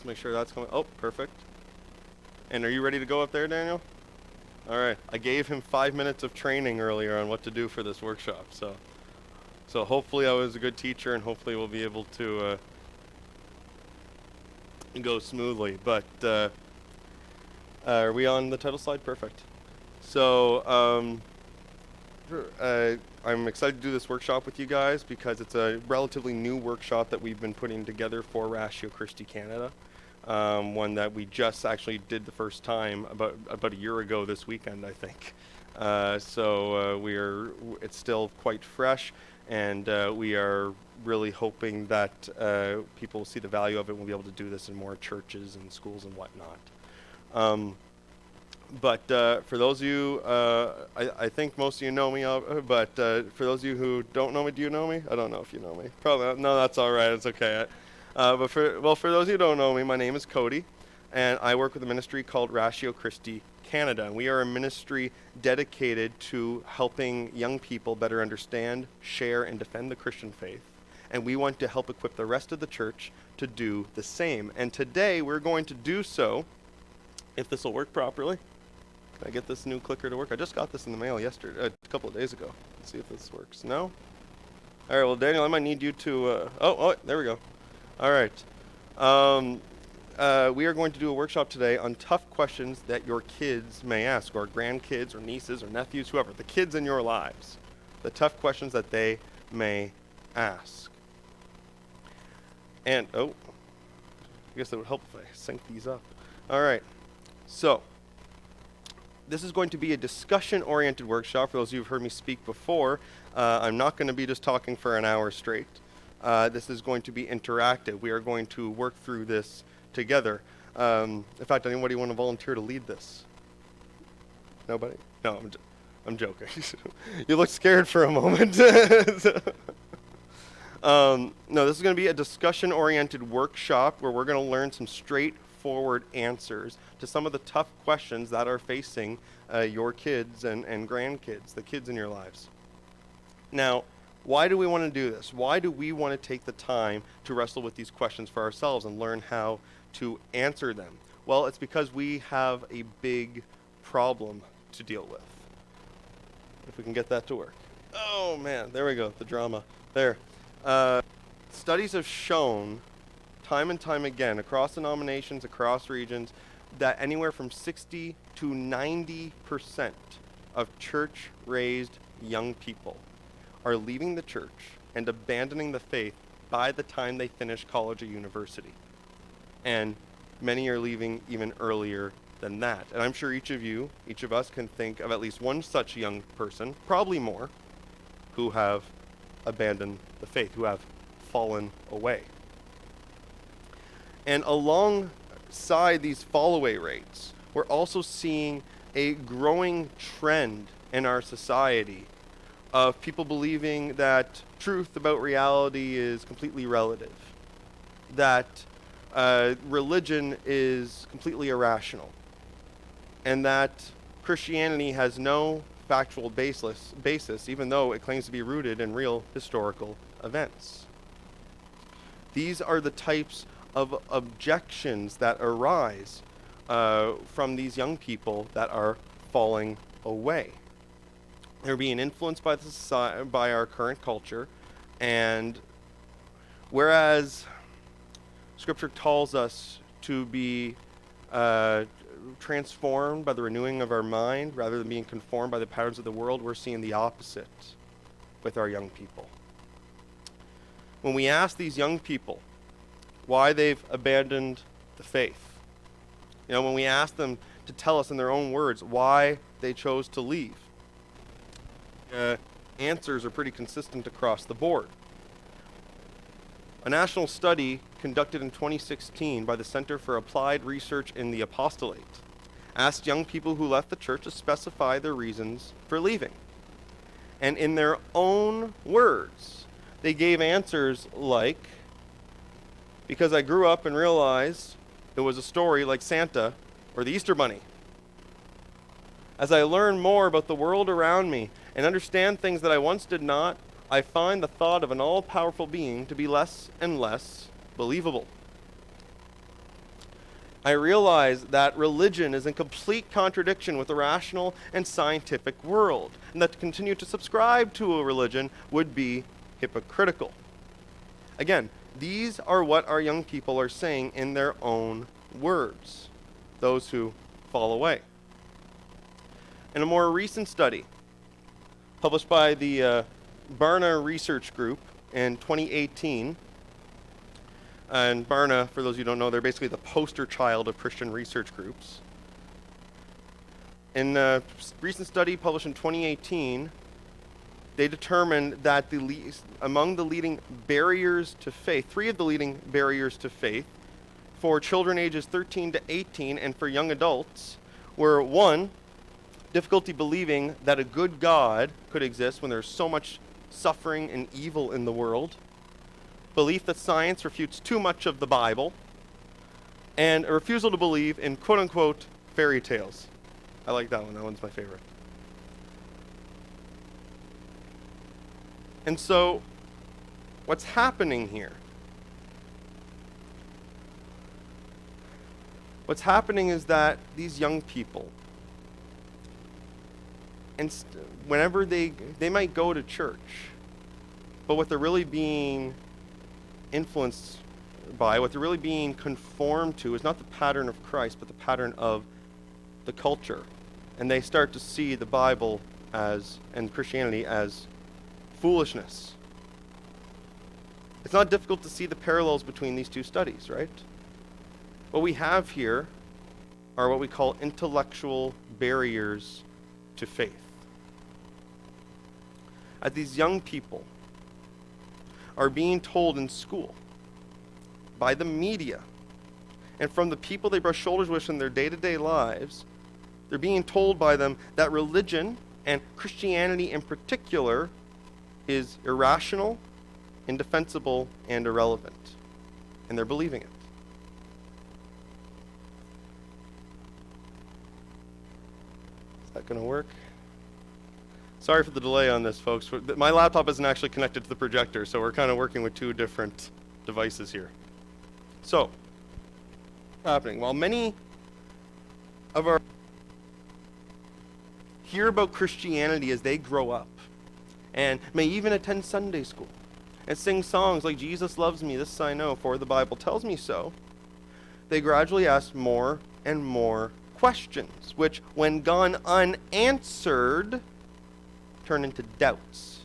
make sure that's coming. Oh, perfect. And are you ready to go up there, Daniel? All right. I gave him 5 minutes of training earlier on what to do for this workshop. So hopefully I was a good teacher, and hopefully we'll be able to go smoothly. But are we on the title slide? Perfect. So I'm excited to do this workshop with you guys because it's a relatively new workshop that we've been putting together for Ratio Christi Canada. One that we just actually did the first time about a year ago this weekend, I think. It's still quite fresh, and we are really hoping that people will see the value of it and we'll be able to do this in more churches and schools and whatnot. But for those of you, I think most of you know me, but for those of you who don't know me, do you know me? I don't know if you know me. Probably not. No, that's all right. It's okay. But for those of you who don't know me, my name is Cody, and I work with a ministry called Ratio Christi Canada. And we are a ministry dedicated to helping young people better understand, share, and defend the Christian faith. And we want to help equip the rest of the church to do the same. And today we're going to do so, if this will work properly. Can I get this new clicker to work? I just got this in the mail yesterday, a couple of days ago. Let's see if this works. No? All right, well, Daniel, I might need you to, there we go. All right. We are going to do a workshop today on tough questions that your kids may ask, or grandkids, or nieces, or nephews, whoever, the kids in your lives. The tough questions that they may ask. And, I guess it would help if I sync these up. All right. So, this is going to be a discussion-oriented workshop. For those of you who've heard me speak before, I'm not going to be just talking for an hour straight. This is going to be interactive. We are going to work through this together. In fact, anybody want to volunteer to lead this? Nobody? No, I'm joking. You look scared for a moment. No, this is going to be a discussion-oriented workshop where we're going to learn some straightforward answers to some of the tough questions that are facing your kids and grandkids, the kids in your lives. Now, why do we want to do this? Why do we want to take the time to wrestle with these questions for ourselves and learn how to answer them? Well, it's because we have a big problem to deal with. If we can get that to work. Oh man, there we go, the drama. There. Studies have shown time and time again across denominations, across regions, that anywhere from 60 to 90% of church-raised young people are leaving the church and abandoning the faith by the time they finish college or university. And many are leaving even earlier than that. And I'm sure each of us can think of at least one such young person, probably more, who have abandoned the faith, who have fallen away. And alongside these fall-away rates, we're also seeing a growing trend in our society of people believing that truth about reality is completely relative, that religion is completely irrational, and that Christianity has no factual basis, even though it claims to be rooted in real historical events. These are the types of objections that arise from these young people that are falling away. They're being influenced by by our current culture, and whereas Scripture tells us to be transformed by the renewing of our mind rather than being conformed by the patterns of the world, we're seeing the opposite with our young people. When we ask these young people why they've abandoned the faith, when we ask them to tell us in their own words why they chose to leave, answers are pretty consistent across the board. A national study conducted in 2016 by the Center for Applied Research in the Apostolate asked young people who left the church to specify their reasons for leaving. And in their own words, they gave answers like, because I grew up and realized it was a story like Santa or the Easter Bunny. As I learn more about the world around me and understand things that I once did not, I find the thought of an all-powerful being to be less and less believable. I realize that religion is in complete contradiction with the rational and scientific world, and that to continue to subscribe to a religion would be hypocritical. Again, these are what our young people are saying in their own words, those who fall away. In a more recent study, published by the Barna Research Group in 2018, and Barna, for those of you who don't know, they're basically the poster child of Christian research groups. In a recent study published in 2018, they determined that among the leading barriers to faith, 3 of the leading barriers to faith for children ages 13 to 18 and for young adults were 1, difficulty believing that a good God could exist when there's so much suffering and evil in the world, belief that science refutes too much of the Bible, and a refusal to believe in quote-unquote fairy tales. I like that one. That one's my favorite. And so, what's happening here? What's happening is that these young people, and whenever they might go to church, but what they're really being influenced by, what they're really being conformed to, is not the pattern of Christ, but the pattern of the culture. And they start to see the Bible and Christianity as foolishness. It's not difficult to see the parallels between these two studies, right? What we have here are what we call intellectual barriers to faith. As these young people are being told in school, by the media, and from the people they brush shoulders with in their day-to-day lives, they're being told by them that religion, and Christianity in particular, is irrational, indefensible, and irrelevant. And they're believing it. Is that going to work? Sorry for the delay on this, folks. My laptop isn't actually connected to the projector, so we're kind of working with 2 different devices here. So, what's happening? While many of our hear about Christianity as they grow up, and may even attend Sunday school, and sing songs like "Jesus loves me, this I know, for the Bible tells me so," they gradually ask more and more questions, which, when gone unanswered, turn into doubts.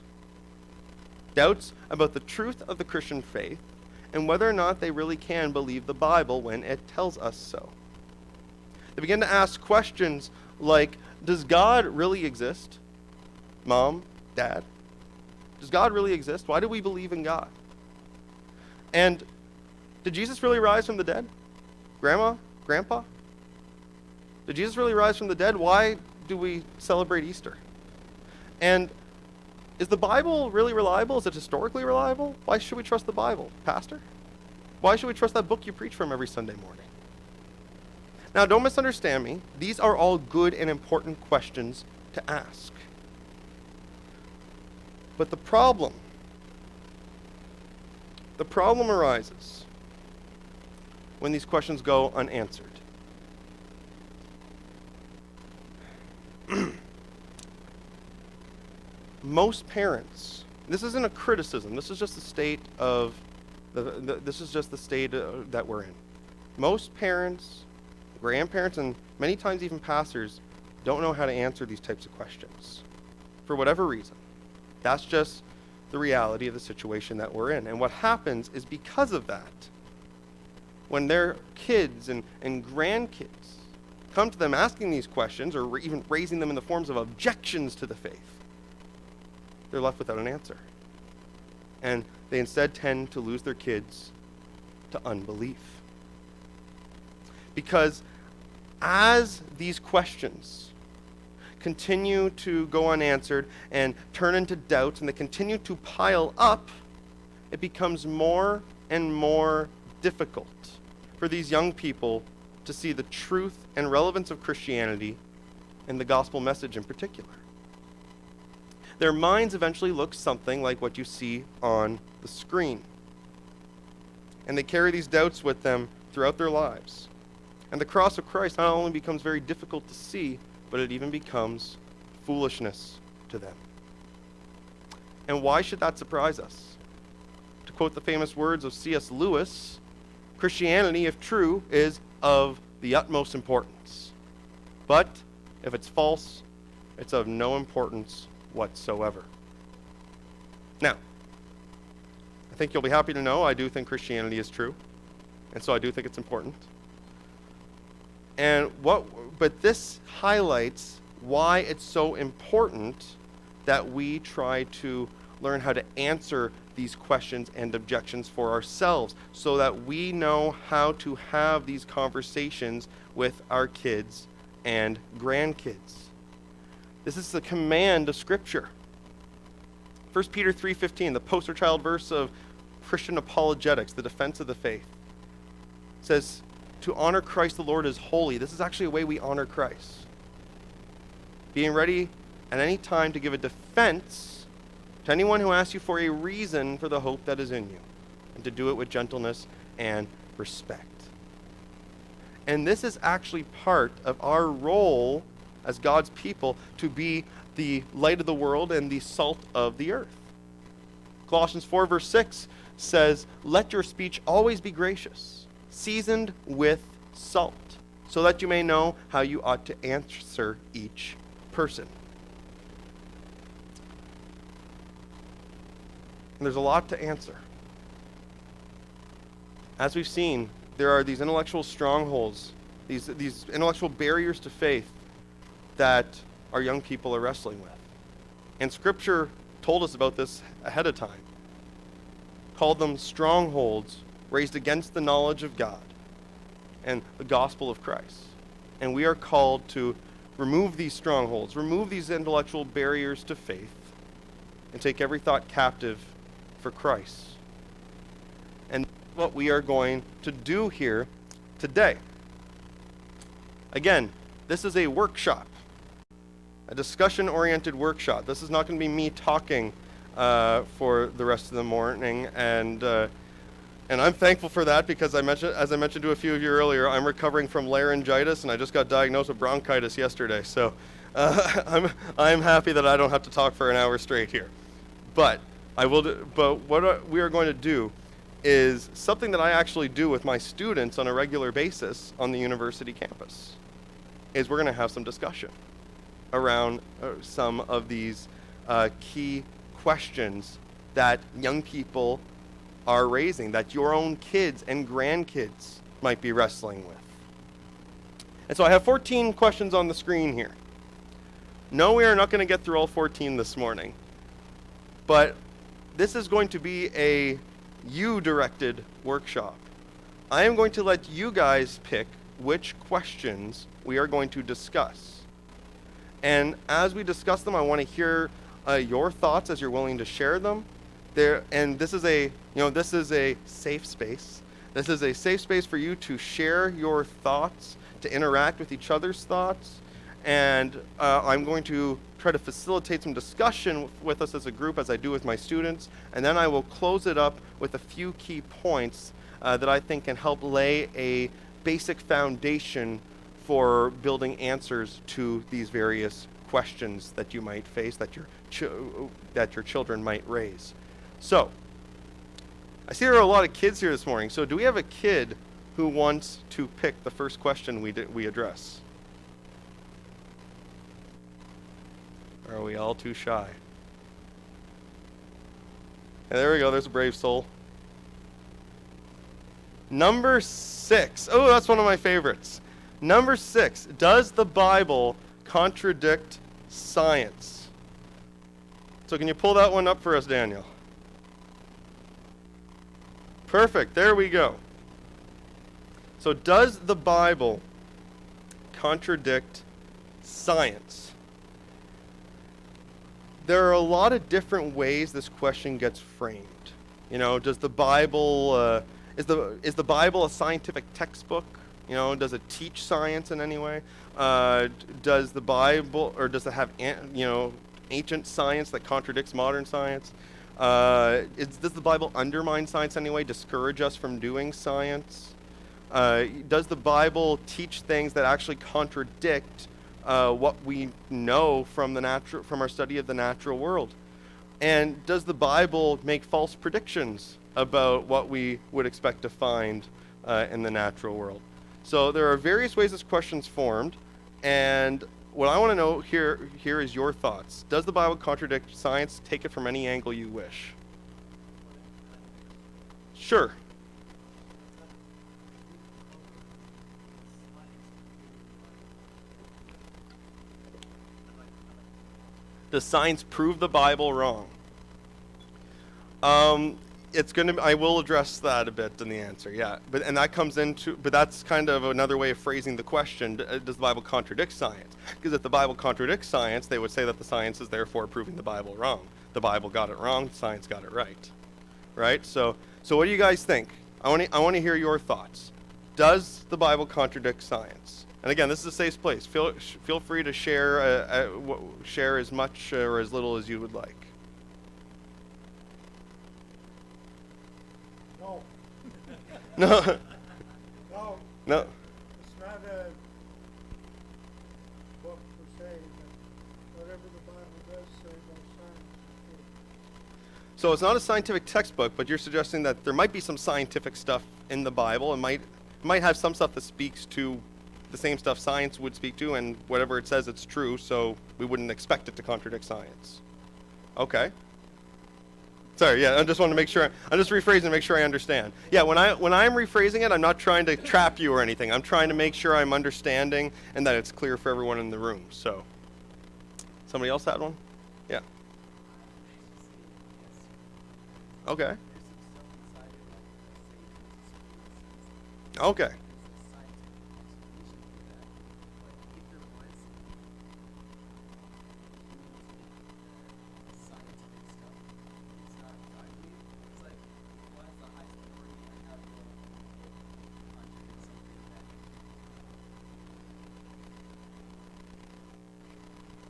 Doubts about the truth of the Christian faith and whether or not they really can believe the Bible when it tells us so. They begin to ask questions like, does God really exist? Mom, Dad, does God really exist? Why do we believe in God? And did Jesus really rise from the dead? Grandma, Grandpa? Did Jesus really rise from the dead? Why do we celebrate Easter? And is the Bible really reliable? Is it historically reliable? Why should we trust the Bible? Pastor? Why should we trust that book you preach from every Sunday morning? Now, don't misunderstand me. These are all good and important questions to ask. But the problem arises when these questions go unanswered. Most parents, this isn't a criticism, this is just the state of that we're in. Most parents, grandparents, and many times even pastors don't know how to answer these types of questions for whatever reason. That's just the reality of the situation that we're in. And what happens is, because of that, when their kids and grandkids come to them asking these questions, or even raising them in the forms of objections to the faith, they're left without an answer. And they instead tend to lose their kids to unbelief. Because as these questions continue to go unanswered and turn into doubts, and they continue to pile up, it becomes more and more difficult for these young people to see the truth and relevance of Christianity and the gospel message in particular. Their minds eventually look something like what you see on the screen. And they carry these doubts with them throughout their lives. And the cross of Christ not only becomes very difficult to see, but it even becomes foolishness to them. And why should that surprise us? To quote the famous words of C.S. Lewis, Christianity, if true, is of the utmost importance. But if it's false, it's of no importance whatsoever. Now, I think you'll be happy to know I do think Christianity is true, and so I do think it's important. But this highlights why it's so important that we try to learn how to answer these questions and objections for ourselves so that we know how to have these conversations with our kids and grandkids. This is the command of Scripture. 1 Peter 3:15, the poster child verse of Christian apologetics, the defense of the faith, says to honor Christ the Lord is holy. This is actually a way we honor Christ. Being ready at any time to give a defense to anyone who asks you for a reason for the hope that is in you, and to do it with gentleness and respect. And this is actually part of our role as God's people to be the light of the world and the salt of the earth. Colossians 4 verse 6 says, "Let your speech always be gracious, seasoned with salt, so that you may know how you ought to answer each person." And there's a lot to answer. As we've seen, there are these intellectual strongholds, these intellectual barriers to faith that our young people are wrestling with. And Scripture told us about this ahead of time. Called them strongholds raised against the knowledge of God and the gospel of Christ. And we are called to remove these strongholds, remove these intellectual barriers to faith, and take every thought captive for Christ. And what we are going to do here today. Again, this is a workshop, a discussion-oriented workshop. This is not going to be me talking for the rest of the morning, and I'm thankful for that because as I mentioned to a few of you earlier, I'm recovering from laryngitis, and I just got diagnosed with bronchitis yesterday. So I'm happy that I don't have to talk for an hour straight here. But what we are going to do is something that I actually do with my students on a regular basis on the university campus. Is we're going to have some discussion around some of these key questions that young people are raising, that your own kids and grandkids might be wrestling with. And so I have 14 questions on the screen here. No, we are not going to get through all 14 this morning, but this is going to be a you-directed workshop. I am going to let you guys pick which questions we are going to discuss. And as we discuss them, I want to hear your thoughts as you're willing to share them. And this is a safe space. This is a safe space for you to share your thoughts, to interact with each other's thoughts. And I'm going to try to facilitate some discussion with us as a group, as I do with my students. And then I will close it up with a few key points that I think can help lay a basic foundation for building answers to these various questions that you might face, that your children might raise. So, I see there are a lot of kids here this morning. So do we have a kid who wants to pick the first question we address? Or are we all too shy? And there we go, there's a brave soul. Number 6. Oh, that's one of my favorites. Number 6, does the Bible contradict science? So can you pull that one up for us, Daniel? Perfect, there we go. So does the Bible contradict science? There are a lot of different ways this question gets framed. You know, does the Bible, is the Bible a scientific textbook? You know, does it teach science in any way? Does the Bible, or does it have, ancient science that contradicts modern science? Does the Bible undermine science anyway, discourage us from doing science? Does the Bible teach things that actually contradict what we know from our study of the natural world? And does the Bible make false predictions about what we would expect to find in the natural world? So there are various ways this question's formed, and what I want to know here is your thoughts. Does the Bible contradict science? Take it from any angle you wish. Sure. Does science prove the Bible wrong? I will address that a bit in the answer, yeah. But that's kind of another way of phrasing the question. Does the Bible contradict science? Because if the Bible contradicts science, they would say that the science is therefore proving the Bible wrong. The Bible got it wrong, science got it right. Right? So what do you guys think? I want to hear your thoughts. Does the Bible contradict science? And again, this is a safe place. Feel free to share as much or as little as you would like. No. No. No. No. It's not a book per se, but whatever the Bible does say about science is true. So it's not a scientific textbook, but you're suggesting that there might be some scientific stuff in the Bible, and might have some stuff that speaks to the same stuff science would speak to, and whatever it says, it's true, so we wouldn't expect it to contradict science. Okay. Sorry, yeah, I just want to make sure. I'm just rephrasing to make sure I understand. Yeah, when I'm rephrasing it, I'm not trying to trap you or anything. I'm trying to make sure I'm understanding and that it's clear for everyone in the room. So, somebody else had one? Yeah. Okay. Okay.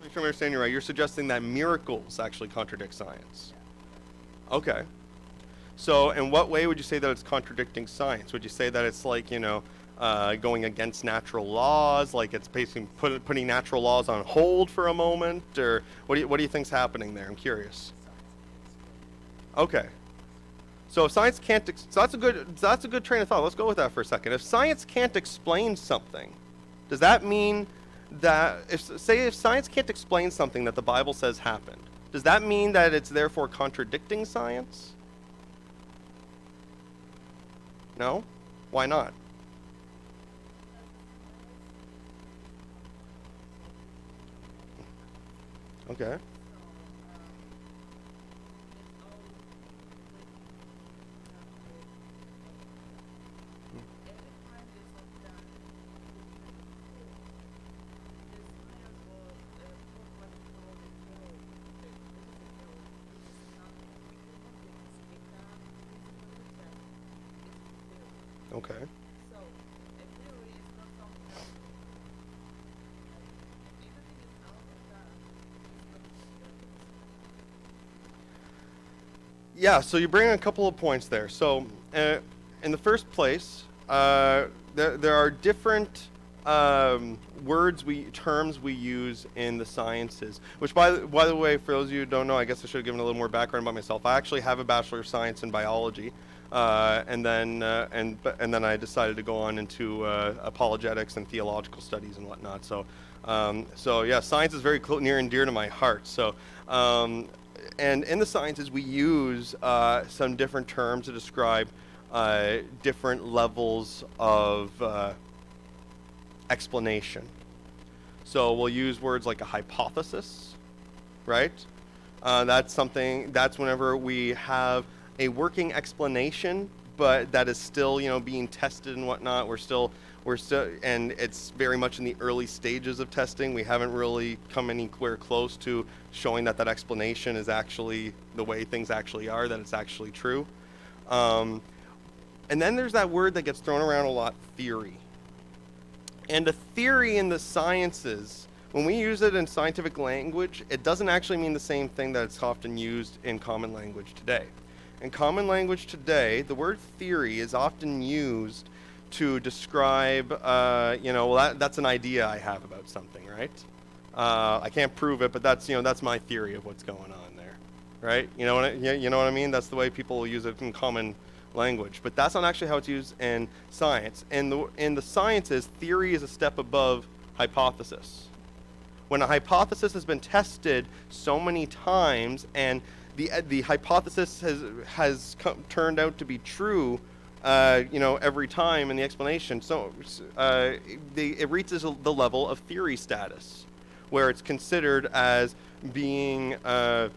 If I'm understanding you right, you're suggesting that miracles actually contradict science. Okay. So in what way would you say that it's contradicting science? Would you say that it's like, going against natural laws, like it's basically putting natural laws on hold for a moment, or what do you think's happening there? I'm curious. Okay. So if science can't, so that's a good train of thought. Let's go with that for a second. If science can't explain something, does that mean that if science can't explain something that the Bible says happened, does that mean that it's therefore contradicting science? No? Why not? Okay. Okay. Yeah, so you bring a couple of points there. So, in the first place, there are different terms we use in the sciences. Which, by the way, for those of you who don't know, I guess I should have given a little more background about myself. I actually have a Bachelor of Science in biology, and then I decided to go on into apologetics and theological studies and whatnot. So yeah, science is very near and dear to my heart. So. And in the sciences, we use some different terms to describe different levels of explanation. So we'll use words like a hypothesis, right? That's whenever we have a working explanation, but that is still, being tested and whatnot. We're still, and it's very much in the early stages of testing. We haven't really come anywhere close to showing that explanation is actually the way things actually are, that it's actually true. And then there's that word that gets thrown around a lot, theory. And a theory in the sciences, when we use it in scientific language, it doesn't actually mean the same thing that it's often used in common language today. In common language today, the word theory is often used to describe, well, that's an idea I have about something, right? I can't prove it, but that's my theory of what's going on there, right? You know what I mean? That's the way people use it in common language. But that's not actually how it's used in science. In the sciences, theory is a step above hypothesis. When a hypothesis has been tested so many times and the hypothesis has turned out to be true, every time in the explanation, so it reaches the level of theory status, where it's considered as being kind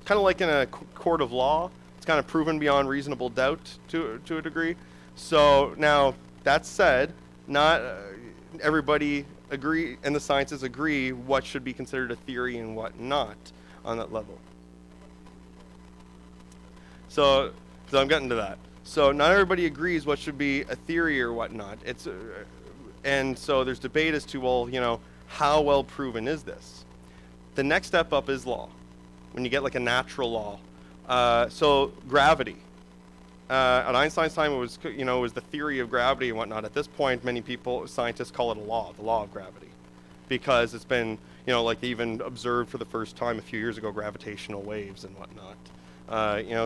of like in a court of law. It's kind of proven beyond reasonable doubt to a degree. So now, that said, not everybody agree, and the sciences agree what should be considered a theory and what not on that level. So I'm getting to that. So not everybody agrees what should be a theory or whatnot. And so there's debate as to, well, how well proven is this? The next step up is law. When you get like a natural law. So gravity. At Einstein's time, it was the theory of gravity and whatnot. At this point, many scientists call it a law, the law of gravity, because it's been, like they even observed for the first time a few years ago gravitational waves and whatnot.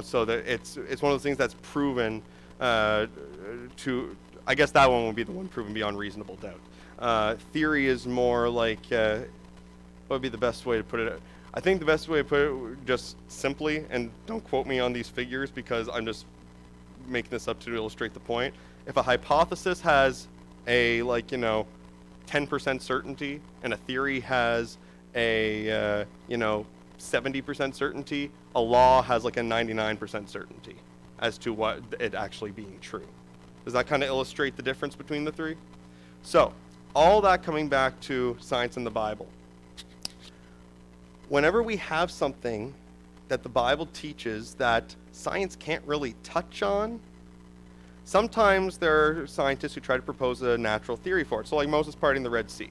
So that it's one of those things that's proven to. I guess that one would be the one proven beyond reasonable doubt. Theory is more like, what would be the best way to put it? I think the best way to put it, just simply, and don't quote me on these figures because I'm just making this up to illustrate the point. If a hypothesis has a 10% certainty and a theory has a 70% certainty, a law has like a 99% certainty as to what it actually being true. Does that kind of illustrate the difference between the three? So all that coming back to science and the Bible. Whenever we have something that the Bible teaches that science can't really touch on, sometimes there are scientists who try to propose a natural theory for it. So like Moses parting the Red Sea.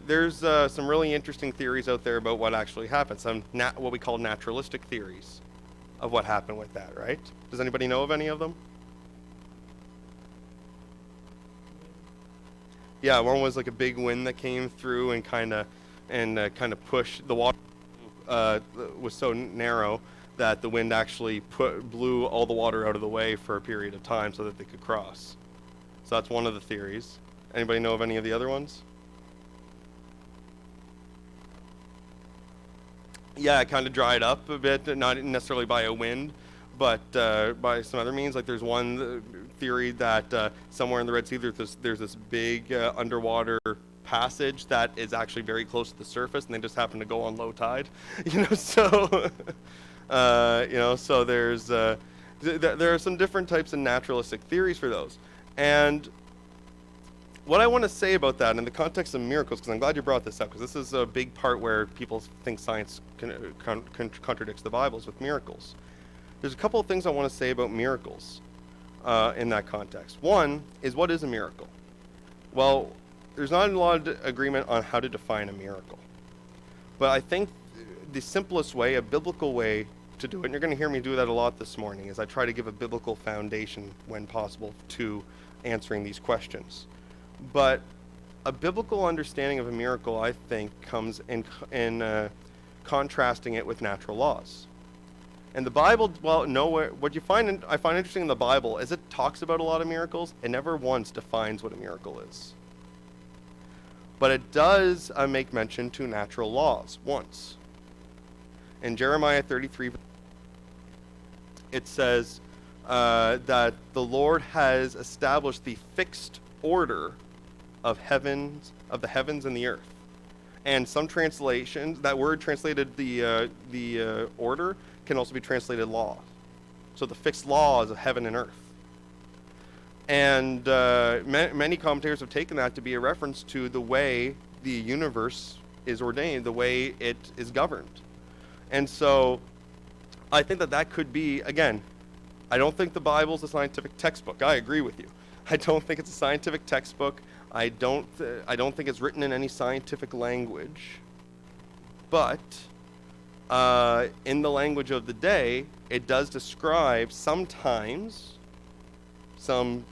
There's some really interesting theories out there about what actually happened, some what we call naturalistic theories of what happened with that, right? Does anybody know of any of them? Yeah, one was like a big wind that came through and kind of pushed the water. Was so narrow that the wind actually blew all the water out of the way for a period of time so that they could cross. So that's one of the theories. Anybody know of any of the other ones? Yeah, it kind of dried up a bit, not necessarily by a wind, but by some other means. Like there's one theory that somewhere in the Red Sea there's this big underwater passage that is actually very close to the surface, and they just happen to go on low tide. So so there's there are some different types of naturalistic theories for those. And what I want to say about that in the context of miracles, because I'm glad you brought this up, because this is a big part where people think science contradicts the Bible, is with miracles. There's a couple of things I want to say about miracles in that context. One is, what is a miracle? Well, there's not a lot of agreement on how to define a miracle. But I think the simplest way, a biblical way to do it, and you're going to hear me do that a lot this morning, is I try to give a biblical foundation when possible to answering these questions. But a biblical understanding of a miracle, I think, comes in contrasting it with natural laws. And the Bible, nowhere, I find interesting in the Bible is it talks about a lot of miracles. It never once defines what a miracle is. But it does make mention to natural laws once. In Jeremiah 33, it says that the Lord has established the fixed order of the heavens and the earth. And some translations, that word translated the order can also be translated law. So the fixed laws of heaven and earth. And many commentators have taken that to be a reference to the way the universe is ordained, the way it is governed. And so I think that could be, again, I don't think the Bible's a scientific textbook. I agree with you. I don't think it's a scientific textbook. I don't think it's written in any scientific language. But in the language of the day, it does describe sometimes some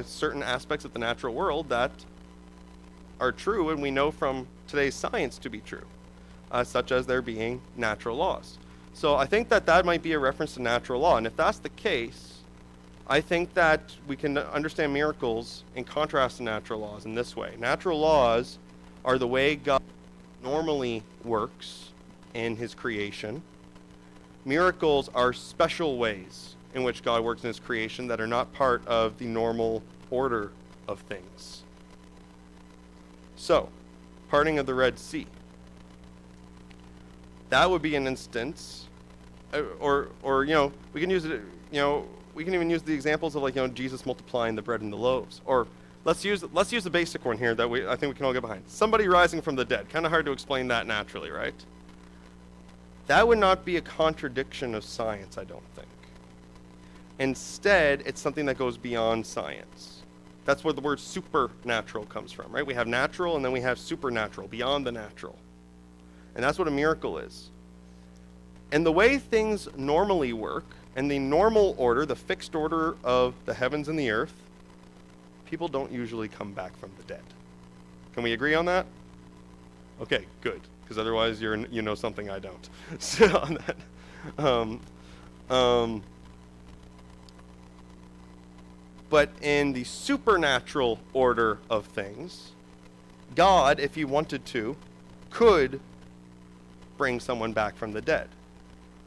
certain aspects of the natural world that are true and we know from today's science to be true, such as there being natural laws. So I think that that might be a reference to natural law. And if that's the case, I think that we can understand miracles in contrast to natural laws in this way. Natural laws are the way God normally works in his creation. Miracles are special ways in which God works in his creation that are not part of the normal order of things. So, parting of the Red Sea. That would be an instance, or we can use it, we can even use the examples of Jesus multiplying the bread and the loaves. Or let's use the basic one here that I think we can all get behind. Somebody rising from the dead. Kind of hard to explain that naturally, right? That would not be a contradiction of science, I don't think. Instead, it's something that goes beyond science. That's where the word supernatural comes from, right? We have natural and then we have supernatural, beyond the natural. And that's what a miracle is. And the way things normally work, and the normal order, the fixed order of the heavens and the earth, people don't usually come back from the dead. Can we agree on that? Okay, good. Because otherwise you know something I don't. So on that. But in the supernatural order of things, God, if he wanted to, could bring someone back from the dead.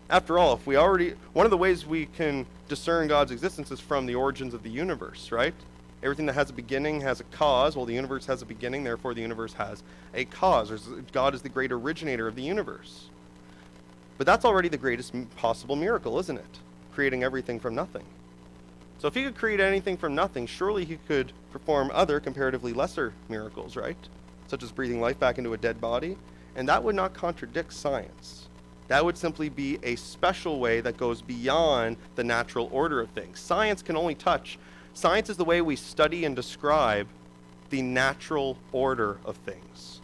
After all, one of the ways we can discern God's existence is from the origins of the universe, right? Everything that has a beginning has a cause. Well, the universe has a beginning, therefore the universe has a cause. God is the great originator of the universe. But that's already the greatest possible miracle, isn't it? Creating everything from nothing. So if he could create anything from nothing, surely he could perform other comparatively lesser miracles, right? Such as breathing life back into a dead body. And that would not contradict science. That would simply be a special way that goes beyond the natural order of things. Science is the way we study and describe the natural order of things.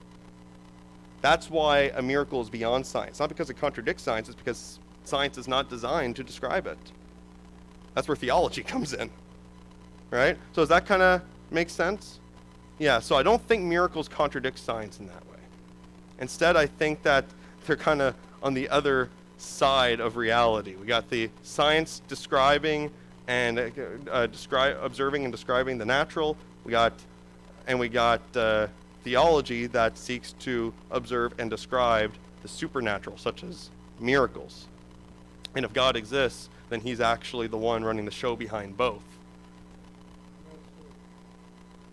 That's why a miracle is beyond science. Not because it contradicts science, it's because science is not designed to describe it. That's where theology comes in, right? So does that kind of make sense? Yeah, so I don't think miracles contradict science in that way. Instead, I think that they're kind of on the other side of reality. We got the science describing and observing and describing the natural. We got theology that seeks to observe and describe the supernatural, such as miracles. And if God exists, then he's actually the one running the show behind both.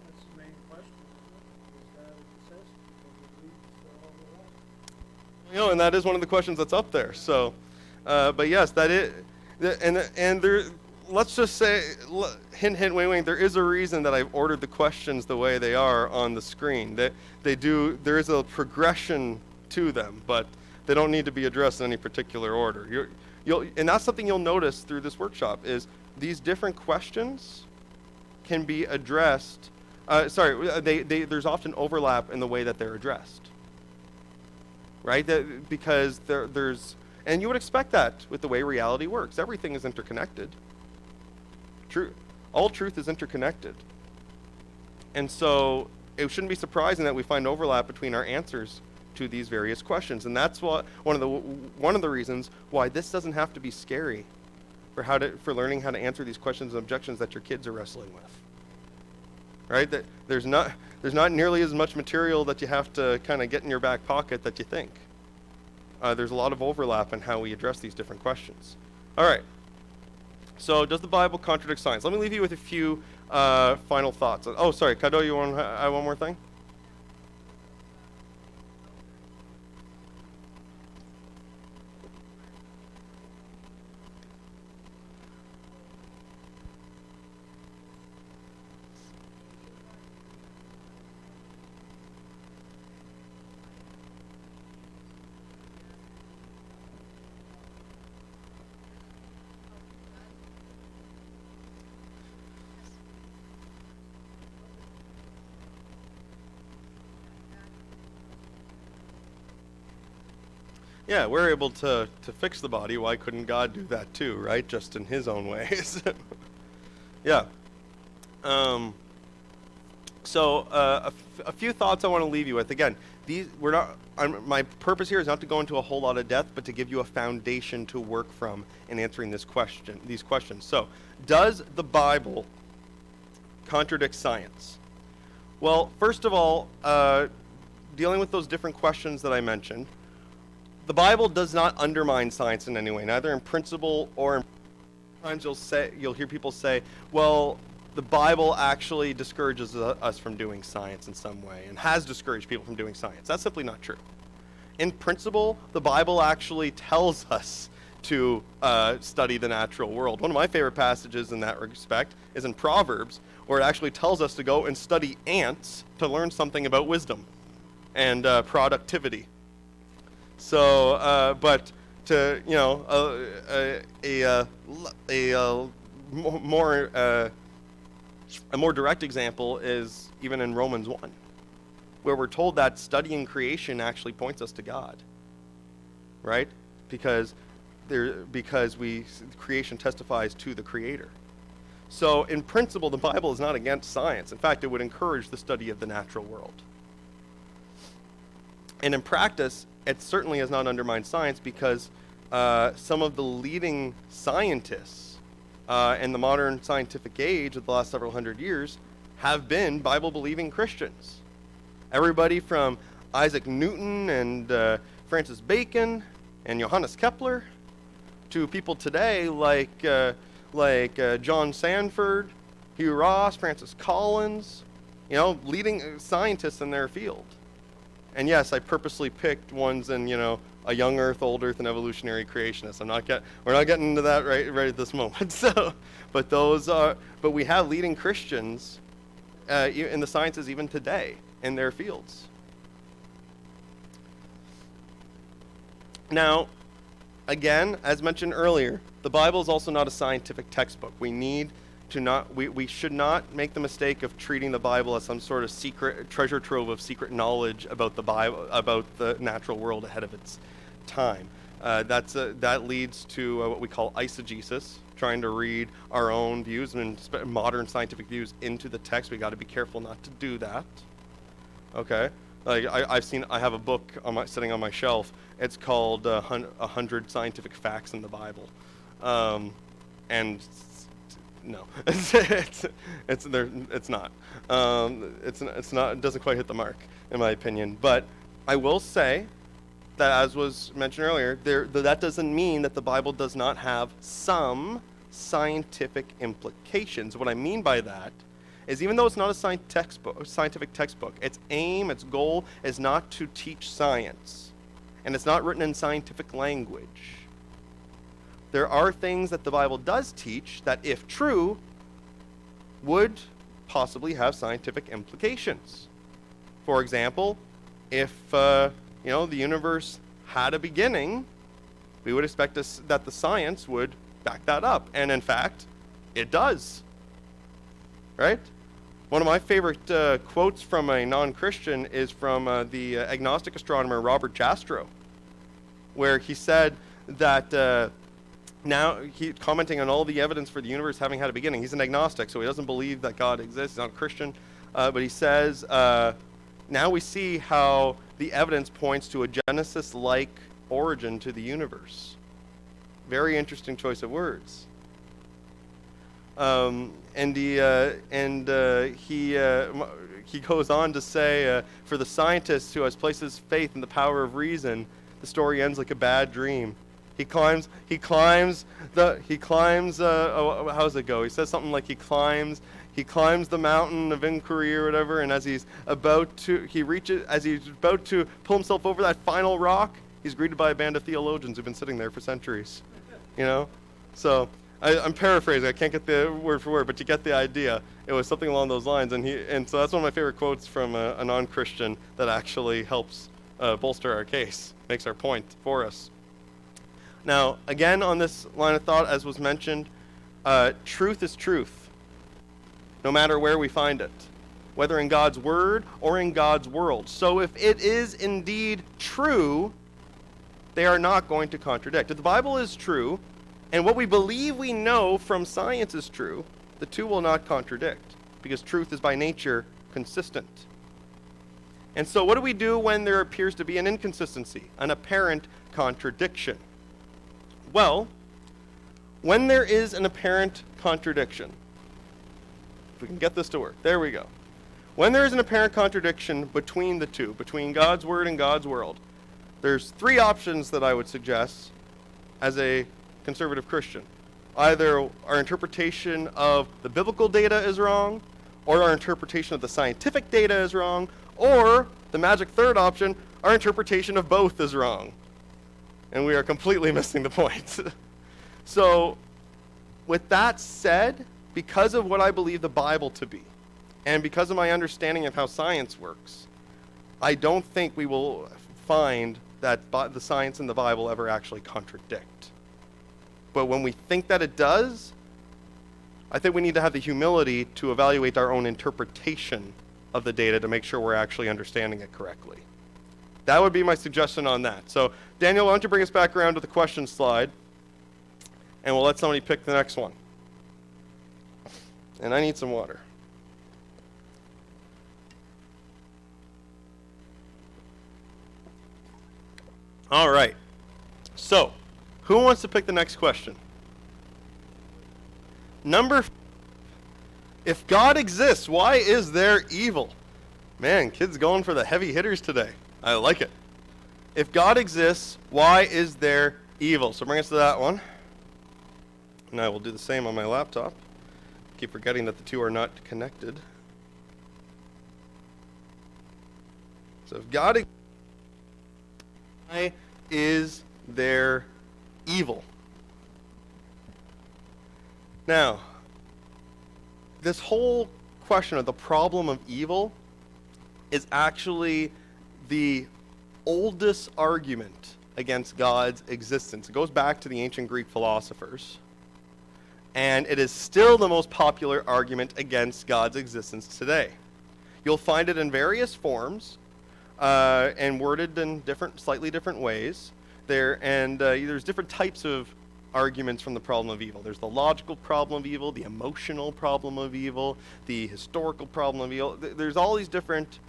That's the main question, isn't it? Is God exist? Because it leads to all the rest. And that is one of the questions that's up there. So, but yes, that is, and there. Let's just say, hint, wink, there is a reason that I've ordered the questions the way they are on the screen. There is a progression to them, but they don't need to be addressed in any particular order. And that's something you'll notice through this workshop is these different questions can be addressed. There's often overlap in the way that they're addressed, right? Because there's, and you would expect that with the way reality works. Everything is interconnected. All truth is interconnected. And so it shouldn't be surprising that we find overlap between our answers to these various questions. And that's what one of the reasons why this doesn't have to be scary for learning how to answer these questions and objections that your kids are wrestling with. Right? That there's not nearly as much material that you have to kind of get in your back pocket that you think. There's a lot of overlap in how we address these different questions. All right. So does the Bible contradict science? Let me leave you with a few final thoughts. Oh, sorry, Cody, you want to add one more thing? Yeah, we're able to fix the body. Why couldn't God do that too, right? Just in his own ways. Yeah. A few thoughts I want to leave you with. Again, my purpose here is not to go into a whole lot of depth, but to give you a foundation to work from in answering these questions. So, does the Bible contradict science? Well, first of all, dealing with those different questions that I mentioned, the Bible does not undermine science in any way, neither in principle or in. Sometimes you'll hear people say, well, the Bible actually discourages us from doing science in some way and has discouraged people from doing science. That's simply not true. In principle, the Bible actually tells us to study the natural world. One of my favorite passages in that respect is in Proverbs, where it actually tells us to go and study ants to learn something about wisdom and productivity. So, but to, a more direct example is even in Romans 1, where we're told that studying creation actually points us to God, right? Because creation testifies to the Creator. So in principle, the Bible is not against science. In fact, it would encourage the study of the natural world. And in practice, it certainly has not undermined science, because some of the leading scientists in the modern scientific age of the last several hundred years have been Bible-believing Christians. Everybody from Isaac Newton and Francis Bacon and Johannes Kepler to people today like John Sanford, Hugh Ross, Francis Collins, leading scientists in their field. And yes, I purposely picked ones in, a young Earth, old Earth, and evolutionary creationist. We're not getting into that right at this moment. So, but we have leading Christians in the sciences even today in their fields. Now, again, as mentioned earlier, the Bible is also not a scientific textbook. We should not make the mistake of treating the Bible as some sort of secret treasure trove of secret knowledge about the Bible, about the natural world ahead of its time. That leads to what we call eisegesis, trying to read our own views and modern scientific views into the text. We got to be careful not to do that. Okay, like I have a book sitting on my shelf. It's called 100 Scientific Facts in the Bible, and no, it's not. It's not. It doesn't quite hit the mark, in my opinion. But I will say that, as was mentioned earlier, that doesn't mean that the Bible does not have some scientific implications. What I mean by that is, even though it's not a scientific textbook, its aim, its goal is not to teach science, and it's not written in scientific language. There are things that the Bible does teach that, if true, would possibly have scientific implications. For example, if the universe had a beginning, we would expect that the science would back that up, and in fact, it does. Right? One of my favorite quotes from a non-Christian is from the agnostic astronomer Robert Jastrow, where he said that. Now, he's commenting on all the evidence for the universe having had a beginning. He's an agnostic, so he doesn't believe that God exists. He's not a Christian. But he says, now we see how the evidence points to a Genesis-like origin to the universe. Very interesting choice of words. And he goes on to say, for the scientist who has placed his faith in the power of reason, the story ends like a bad dream. He climbs, how does it go? He says something like he climbs the mountain of inquiry or whatever, and as he's about to pull himself over that final rock, he's greeted by a band of theologians who've been sitting there for centuries. So I'm paraphrasing, I can't get the word for word, but you get the idea. It was something along those lines, and so that's one of my favorite quotes from a non-Christian that actually helps bolster our case, makes our point for us. Now, again, on this line of thought, as was mentioned, truth is truth, no matter where we find it, whether in God's word or in God's world. So if it is indeed true, they are not going to contradict. If the Bible is true, and what we believe we know from science is true, the two will not contradict. because truth is by nature consistent. And so what do we do when there appears to be an inconsistency, an apparent contradiction? Well, when there is an apparent contradiction, if we can get this to work, there we go. When there is an apparent contradiction between the two, between God's word and God's world, there's three options that I would suggest as a conservative Christian. Either our interpretation of the biblical data is wrong, or our interpretation of the scientific data is wrong, or the magic third option, our interpretation of both is wrong. And we are completely missing the point. So, with that said, because of what I believe the Bible to be, and because of my understanding of how science works, I don't think we will find that the science in the Bible ever actually contradict. But when we think that it does, I think we need to have the humility to evaluate our own interpretation of the data to make sure we're actually understanding it correctly. That would be my suggestion on that. So, Daniel, why don't you bring us back around to the question slide, and we'll let somebody pick the next one. And I need some water. All right. So, who wants to pick the next question? If God exists, why is there evil? Man, kids going for the heavy hitters today. I like it. If God exists, why is there evil? So bring us to that one. And I will do the same on my laptop. Keep forgetting that the two are not connected. So if God exists, why is there evil? Now, this whole question of the problem of evil is actually the oldest argument against God's existence. It goes back to the ancient Greek philosophers. And it is still the most popular argument against God's existence today. You'll find it in various forms and worded in slightly different ways. There's different types of arguments from the problem of evil. There's the logical problem of evil, the emotional problem of evil, the historical problem of evil. There's all these different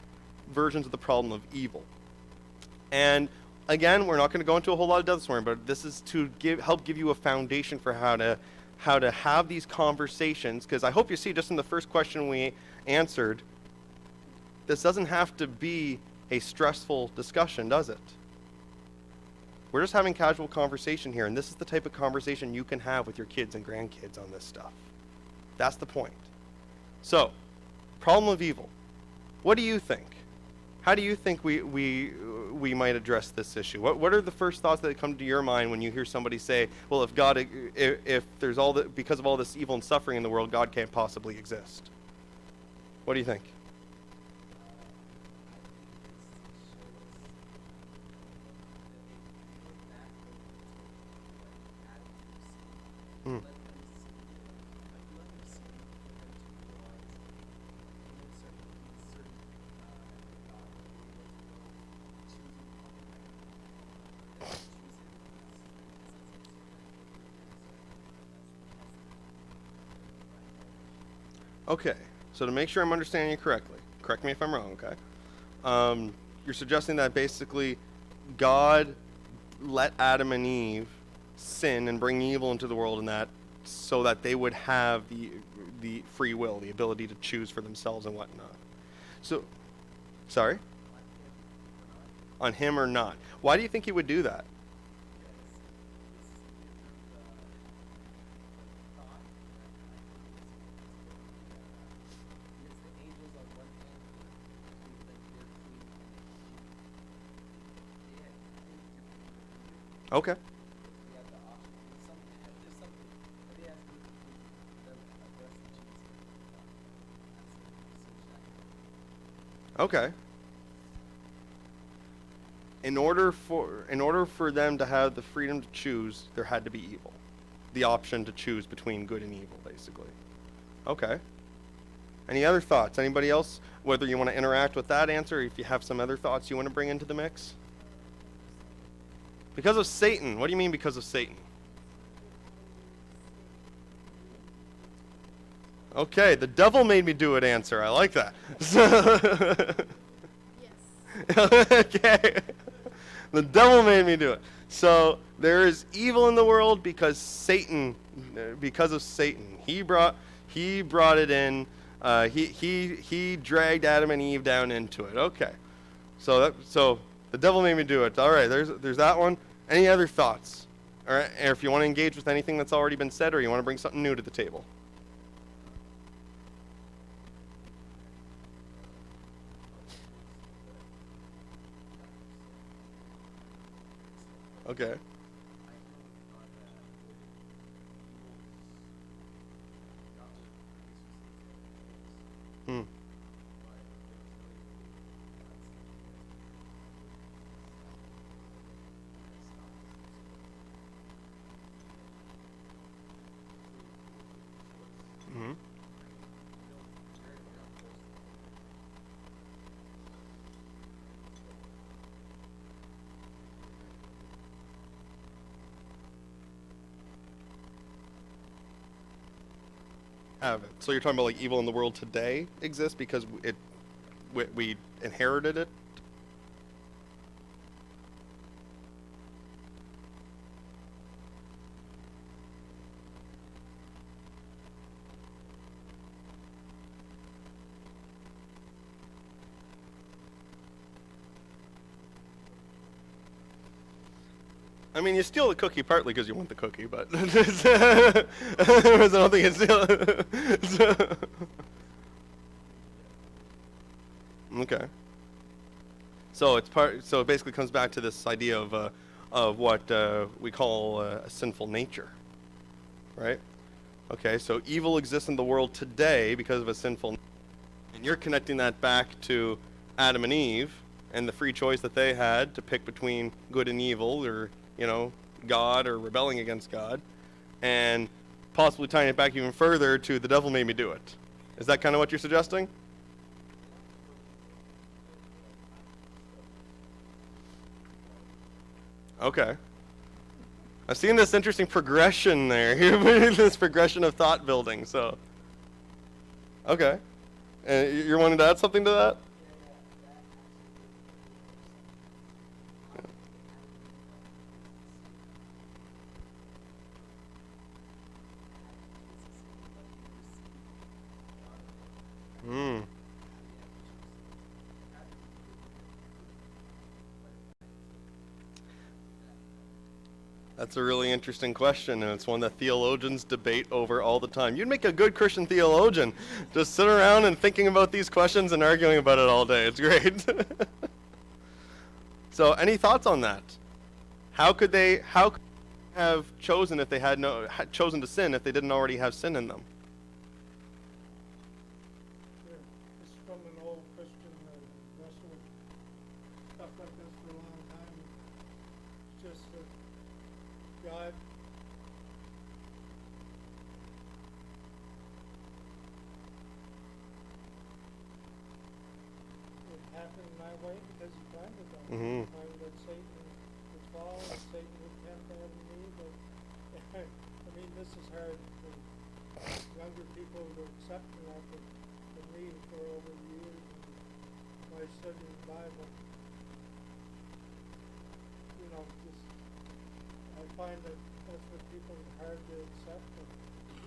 versions of the problem of evil. And again, we're not going to go into a whole lot of depth this morning, but this is to help give you a foundation for how to have these conversations, because I hope you see just in the first question we answered, this doesn't have to be a stressful discussion, does it? We're just having casual conversation here, and this is the type of conversation you can have with your kids and grandkids on this stuff. That's the point. So, problem of evil. What do you think? How do you think we might address this issue? What are the first thoughts that come to your mind when you hear somebody say, well, if there's because of all this evil and suffering in the world, God can't possibly exist? What do you think? Mm. Okay, so to make sure I'm understanding you correctly, correct me if I'm wrong, okay? You're suggesting that basically God let Adam and Eve sin and bring evil into the world, and that so that they would have the free will, the ability to choose for themselves and whatnot. So, sorry? On him or not. Why do you think he would do that? Okay. Okay. In order for them to have the freedom to choose, there had to be evil. The option to choose between good and evil, basically. Okay. Any other thoughts? Anybody else? Whether you want to interact with that answer, or if you have some other thoughts you want to bring into the mix? Because of Satan. What do you mean because of Satan? Okay, the devil made me do it answer. I like that. Yes. Okay. The devil made me do it. So there is evil in the world because because of Satan. He brought it in. He dragged Adam and Eve down into it. Okay. So the devil made me do it. All right. There's that one. Any other thoughts? Or if you want to engage with anything that's already been said, or you want to bring something new to the table. Okay. Hmm. Hmm. Have it. So you're talking about like evil in the world today exists because we inherited it. I mean, you steal the cookie partly because you want the cookie, but I don't think it's still. Okay. So it's part. So it basically comes back to this idea of what we call a sinful nature, right? Okay. So evil exists in the world today because of a sinful, and you're connecting that back to Adam and Eve and the free choice that they had to pick between good and evil, or God, or rebelling against God, and possibly tying it back even further to the devil made me do it. Is that kind of what you're suggesting? Okay. I've seen this interesting progression there. This progression of thought building. So, okay. And you're wanting to add something to that? Hmm. That's a really interesting question, and it's one that theologians debate over all the time. You'd make a good Christian theologian. Just sit around and thinking about these questions and arguing about it all day. It's great. So, any thoughts on that? How could they have chosen if they had chosen to sin if they didn't already have sin in them? Yeah, it's from an old Christian wrestle with stuff like this for a long time. It's just that God it happened my way because he planned it that way. Mm-hmm. He planned that Satan would fall and Satan would tempt Adam and Eve. But I mean, this is hard for younger people to accept that than me for over the years and my studying the Bible. Just I find that that's what people are hard to accept. That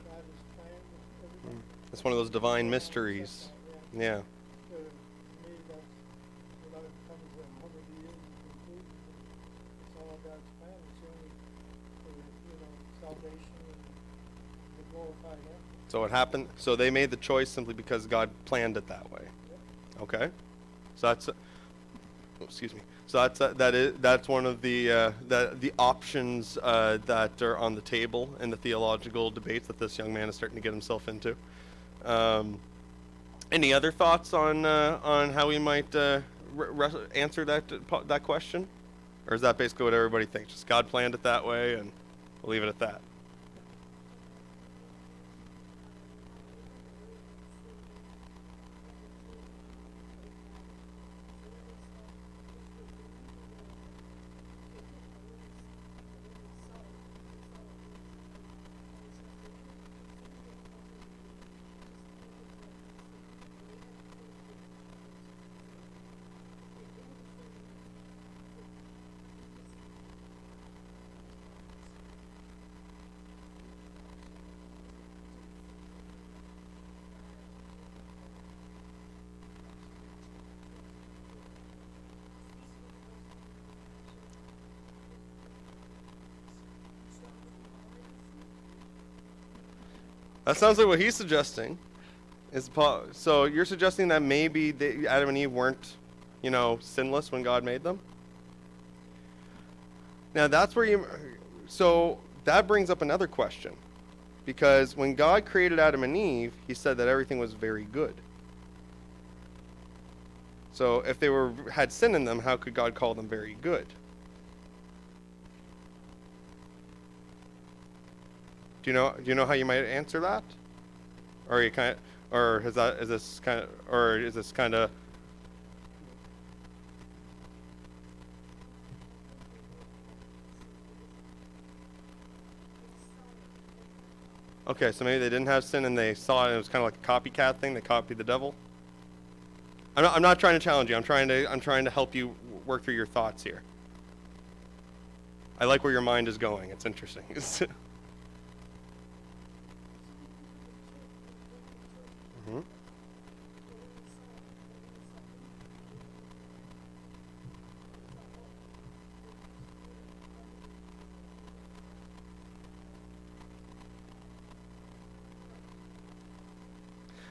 God has planned everything. It's one of those divine They don't accept mysteries. that, Yeah. To me, that's without coming to over the years and conclusion. It's all God's plan. It's only for salvation and to glorify Him. So it happened. So they made the choice simply because God planned it that way. Yep. Okay. So excuse me. So that's one of the options that are on the table in the theological debates that this young man is starting to get himself into. Any other thoughts on how we might answer that question, or is that basically what everybody thinks? Just God planned it that way, and we'll leave it at that. That sounds like what he's suggesting. So you're suggesting that maybe Adam and Eve weren't, sinless when God made them? Now that's where so that brings up another question. Because when God created Adam and Eve, he said that everything was very good. So if they had sin in them, how could God call them very good? Do you know how you might answer that? Or you kind of, or is this kind of okay, so maybe they didn't have sin and they saw it and it was kind of like a copycat thing. They copied the devil. I'm not trying to challenge you. I'm trying to help you work through your thoughts here. I like where your mind is going. It's interesting. hmm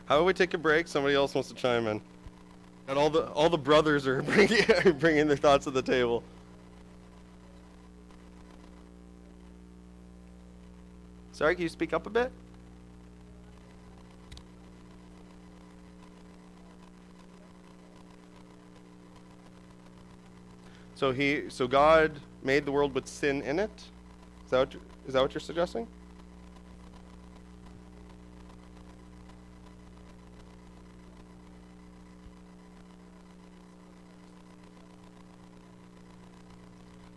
How about we take a break? Somebody else wants to chime in. And all the brothers are bringing their thoughts to the table. Sorry, can you speak up a bit? So God made the world with sin in it? Is that what you're suggesting?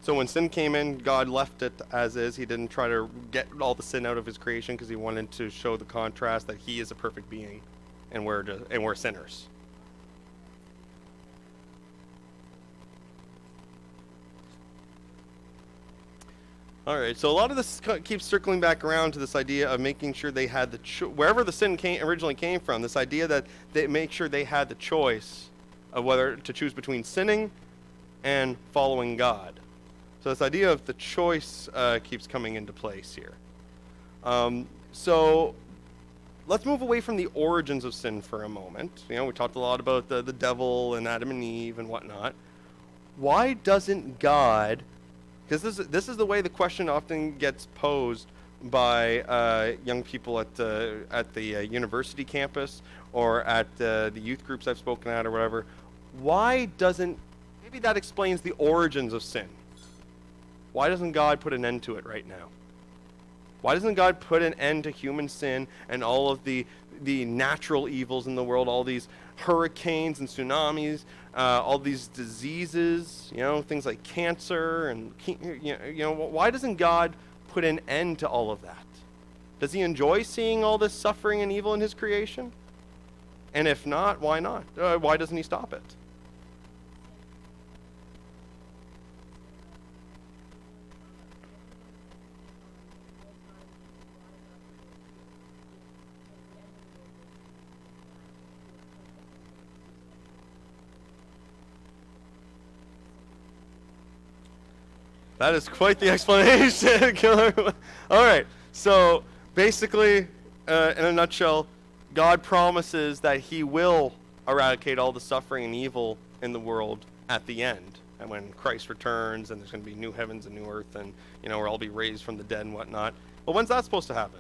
So when sin came in, God left it as is. He didn't try to get all the sin out of his creation because he wanted to show the contrast that he is a perfect being and we're sinners. All right, so a lot of this keeps circling back around to this idea of making sure they had wherever the sin originally came from, this idea that they make sure they had the choice of whether to choose between sinning and following God. So this idea of the choice keeps coming into place here. So let's move away from the origins of sin for a moment. We talked a lot about the devil and Adam and Eve and whatnot. Why doesn't God... Because this is the way the question often gets posed by young people at the university campus or at the youth groups I've spoken at or whatever. Maybe that explains the origins of sin. Why doesn't God put an end to it right now? Why doesn't God put an end to human sin and all of the natural evils in the world, all these hurricanes and tsunamis, all these diseases, things like cancer and why doesn't God put an end to all of that? Does he enjoy seeing all this suffering and evil in his creation? And if not, why not? Why doesn't he stop it? That is quite the explanation, Killer. All right, so basically, in a nutshell, God promises that he will eradicate all the suffering and evil in the world at the end. And when Christ returns and there's going to be new heavens and new earth and, we'll all be raised from the dead and whatnot. Well, when's that supposed to happen?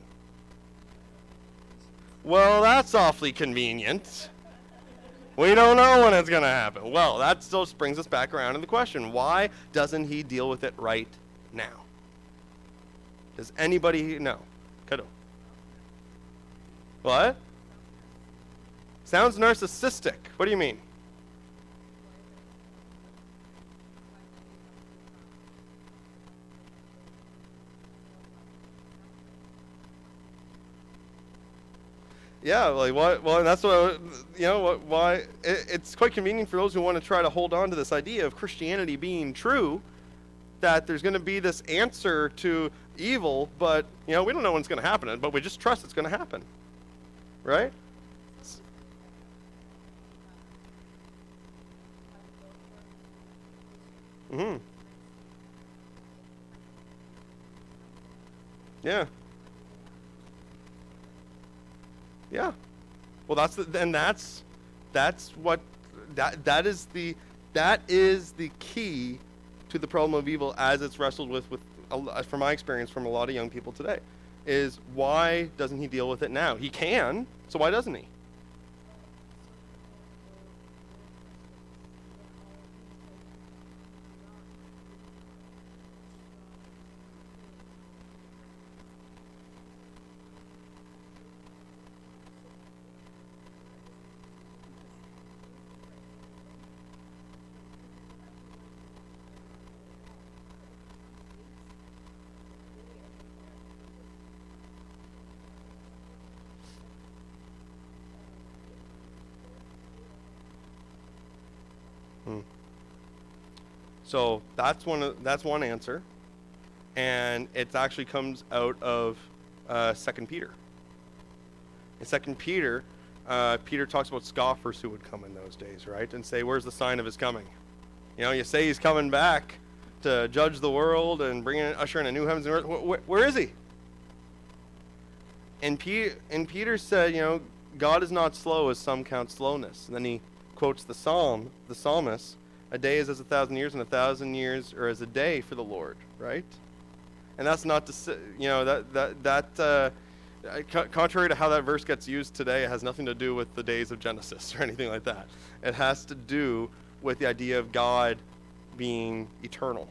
Well, that's awfully convenient. We don't know when it's going to happen. Well, that still brings us back around to the question, why doesn't he deal with it right now? Does anybody know? Cody. What? Sounds narcissistic. What do you mean? Yeah, like what? Well, that's what why it's quite convenient for those who want to try to hold on to this idea of Christianity being true, that there's going to be this answer to evil, but we don't know when it's going to happen, but we just trust it's going to happen, right? Mm-hmm. Yeah. Yeah. Well, that is the key to the problem of evil as it's wrestled with from my experience from a lot of young people today, is why doesn't he deal with it now? He can, so why doesn't he? Hmm. So that's one answer, and it actually comes out of 2 Peter. In 2 Peter, Peter talks about scoffers who would come in those days, right, and say, "Where's the sign of his coming?" You say he's coming back to judge the world and usher in a new heavens and earth. Where is he? And Peter said, God is not slow as some count slowness. And then he quotes the psalmist, "A day is as 1,000 years, and 1,000 years are as a day for the Lord," right? And that's not to say, contrary to how that verse gets used today, it has nothing to do with the days of Genesis or anything like that. It has to do with the idea of God being eternal.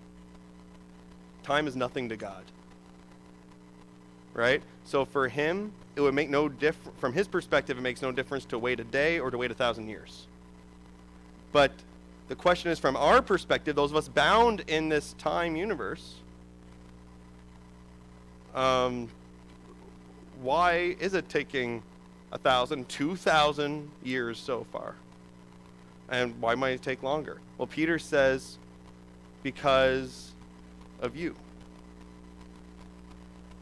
Time is nothing to God, right? So for him, it would make no difference. From his perspective, it makes no difference to wait a day or to wait 1,000 years. But the question is, from our perspective, those of us bound in this time universe, why is it taking 1,000, 2,000 years so far? And why might it take longer? Well, Peter says, because of you,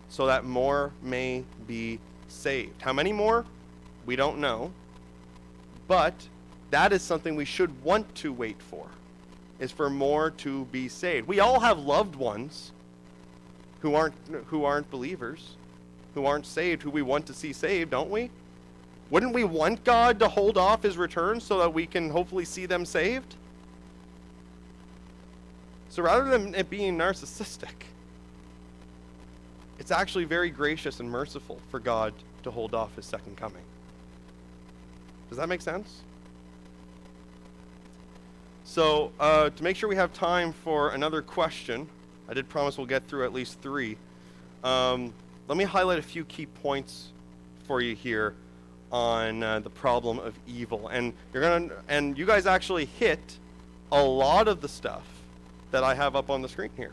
so that more may be saved. How many more? We don't know. But that is something we should want to wait for, is for more to be saved. We all have loved ones who aren't believers, who aren't saved, who we want to see saved, don't we? Wouldn't we want God to hold off his return so that we can hopefully see them saved? So rather than it being narcissistic, it's actually very gracious and merciful for God to hold off his second coming. Does that make sense? So to make sure we have time for another question, I did promise we'll get through at least 3. Let me highlight a few key points for you here on the problem of evil. And you guys actually hit a lot of the stuff that I have up on the screen here.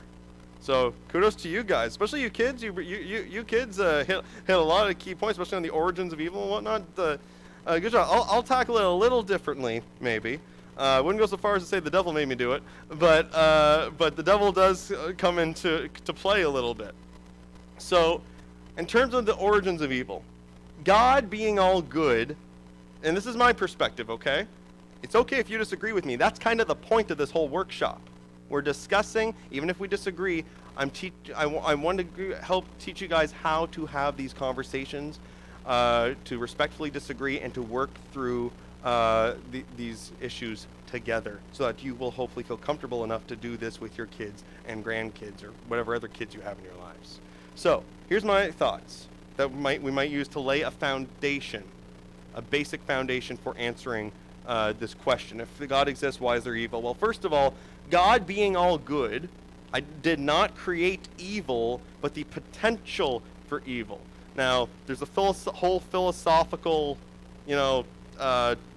So kudos to you guys, especially you kids. You kids hit a lot of key points, especially on the origins of evil and whatnot. Good job. I'll tackle it a little differently, maybe. I wouldn't go so far as to say the devil made me do it, but the devil does come into play a little bit. So, in terms of the origins of evil, God being all good, and this is my perspective, okay? It's okay if you disagree with me. That's kind of the point of this whole workshop. We're discussing, even if we disagree, I want to help teach you guys how to have these conversations, to respectfully disagree and to work through these issues together, so that you will hopefully feel comfortable enough to do this with your kids and grandkids or whatever other kids you have in your lives. So here's my thoughts that we might use to lay a foundation, a basic foundation for answering this question. If God exists, why is there evil? Well, first of all, God being all good, I did not create evil, but the potential for evil. Now, there's a whole philosophical,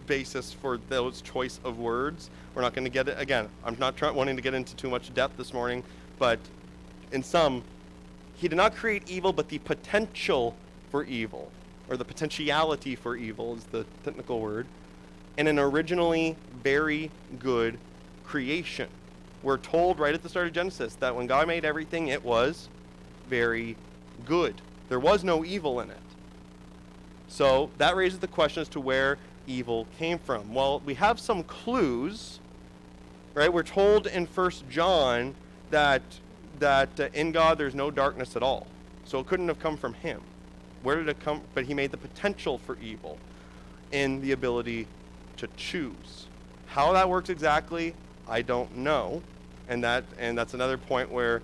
basis for those choice of words. We're not going to get it again. I'm not wanting to get into too much depth this morning, but in sum, he did not create evil, but the potential for evil, or the potentiality for evil is the technical word, and an originally very good creation. We're told right at the start of Genesis that when God made everything, it was very good. There was no evil in it. So that raises the question as to where evil came from. Well, we have some clues, right? We're told in 1 John that in God there's no darkness at all. So it couldn't have come from him. Where did it come? But he made the potential for evil in the ability to choose. How that works exactly, I don't know. And that's another point where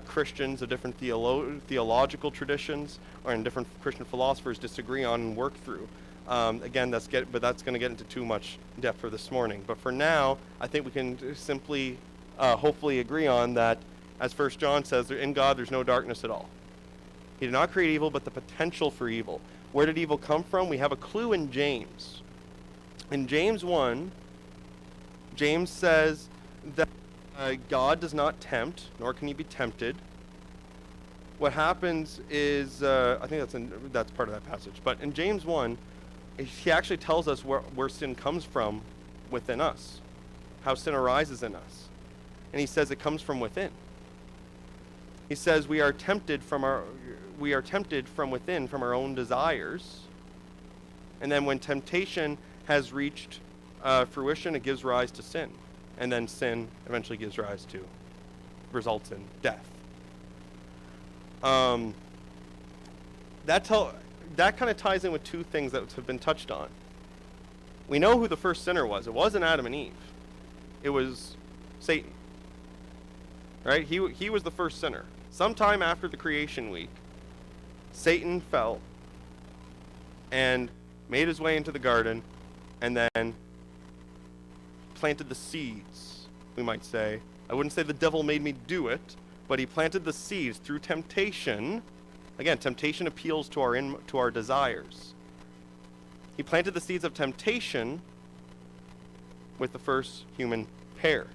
Christians of different theological traditions or in different Christian philosophers disagree on and work through. Again, that's going to get into too much depth for this morning. But for now, I think we can simply, hopefully, agree on that. As 1 John says, in God there's no darkness at all. He did not create evil, but the potential for evil. Where did evil come from? We have a clue in James. In James 1, James says that God does not tempt, nor can he be tempted. What happens is, I think that's part of that passage. But in James 1, he actually tells us where sin comes from within us, how sin arises in us. And he says it comes from within. He says we are tempted from within, from our own desires. And then when temptation has reached fruition, it gives rise to sin. And then sin eventually results in death. That kind of ties in with two things that have been touched on. We know who the first sinner was. It wasn't Adam and Eve. It was Satan. Right? He was the first sinner. Sometime after the creation week, Satan fell and made his way into the garden and then planted the seeds, we might say. I wouldn't say the devil made me do it, but he planted the seeds through temptation. Again, temptation appeals to our desires. He planted the seeds of temptation with the first human pair.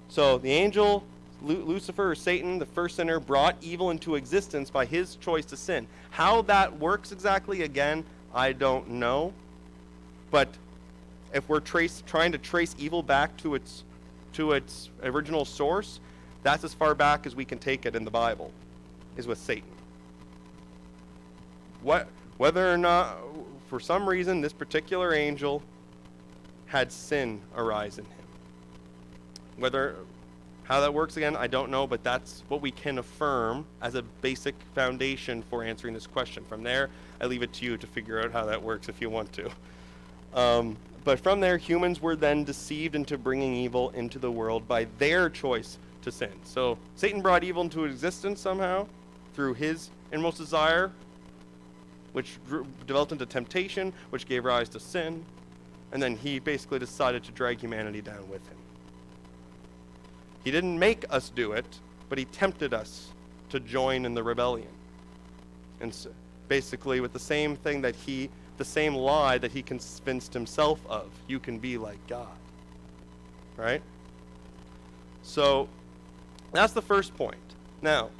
So the angel, Lucifer or Satan, the first sinner, brought evil into existence by his choice to sin. How that works exactly, again, I don't know. But if we're trying to trace evil back to its original source, that's as far back as we can take it in the Bible, is with Satan. Whether or not, for some reason, this particular angel had sin arise in him. How that works again, I don't know, but that's what we can affirm as a basic foundation for answering this question. From there, I leave it to you to figure out how that works if you want to. But from there, humans were then deceived into bringing evil into the world by their choice to sin. So Satan brought evil into existence somehow through his inmost desire, which developed into temptation, which gave rise to sin, and then he basically decided to drag humanity down with him. He didn't make us do it, but he tempted us to join in the rebellion. And so basically with the same lie that he convinced himself of. You can be like God. Right? So that's the first point. Now,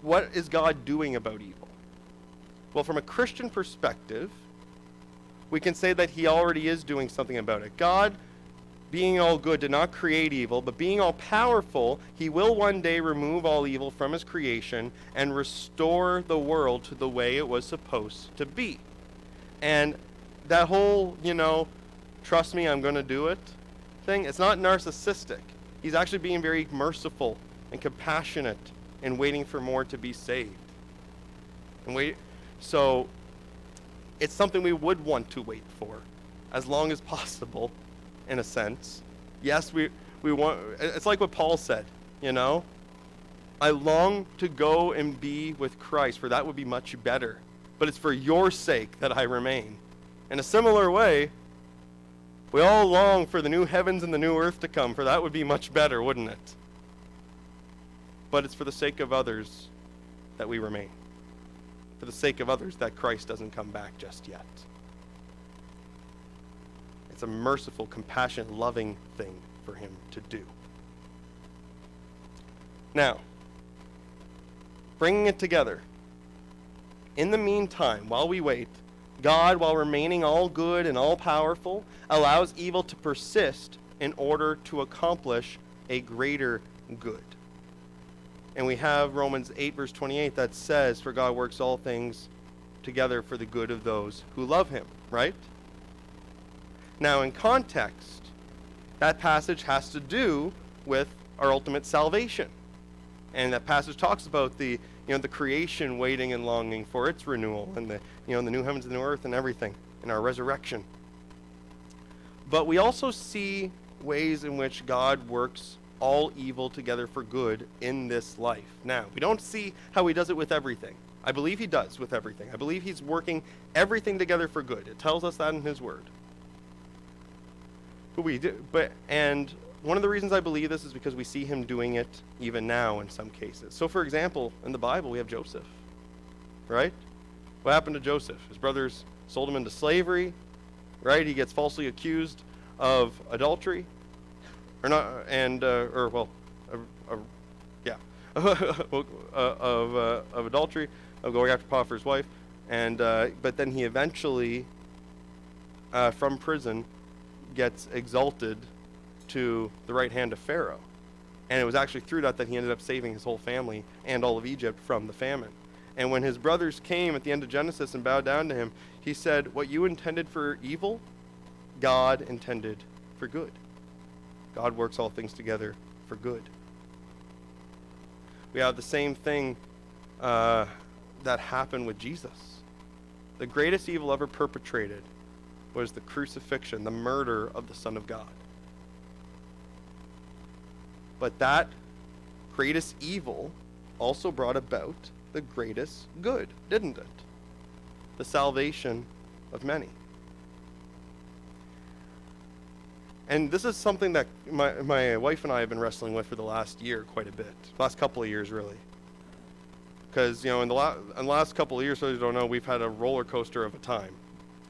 what is God doing about evil? Well, from a Christian perspective, we can say that he already is doing something about it. God, being all good, did not create evil, but being all powerful, he will one day remove all evil from his creation and restore the world to the way it was supposed to be. And that whole, trust me, I'm going to do it thing, it's not narcissistic. He's actually being very merciful and compassionate and waiting for more to be saved. So it's something we would want to wait for as long as possible. In a sense, yes, we want. It's like what Paul said, I long to go and be with Christ, for that would be much better. But it's for your sake that I remain. In a similar way, we all long for the new heavens and the new earth to come, for that would be much better, wouldn't it? But it's for the sake of others that we remain. For the sake of others that Christ doesn't come back just yet. It's a merciful, compassionate, loving thing for him to do. Now, bringing it together. In the meantime, while we wait, God, while remaining all good and all powerful, allows evil to persist in order to accomplish a greater good. And we have Romans 8, verse 28 that says, for God works all things together for the good of those who love him, right? Now, in context, that passage has to do with our ultimate salvation. And that passage talks about the the creation waiting and longing for its renewal, and the new heavens and the new earth and everything, and our resurrection. But we also see ways in which God works all evil together for good in this life. Now, we don't see how he does it with everything. I believe he does with everything. I believe he's working everything together for good. It tells us that in his word. And one of the reasons I believe this is because we see him doing it even now in some cases. So, for example, in the Bible, we have Joseph, right? What happened to Joseph? His brothers sold him into slavery, right? He gets falsely accused of adultery, of adultery, of going after Potiphar's wife, and but then he eventually, from prison, gets exalted to the right hand of Pharaoh, and it was actually through that he ended up saving his whole family and all of Egypt from the famine. And when his brothers came at the end of Genesis and bowed down to him, he said, "What you intended for evil, God intended for good." God works all things together for good. We have the same thing that happened with Jesus. The greatest evil ever perpetrated was the crucifixion, the murder of the Son of God. But that greatest evil also brought about the greatest good, didn't it? The salvation of many. And this is something that my wife and I have been wrestling with for the last year quite a bit. Last couple of years, really. Because, in the last couple of years, so you don't know, we've had a roller coaster of a time.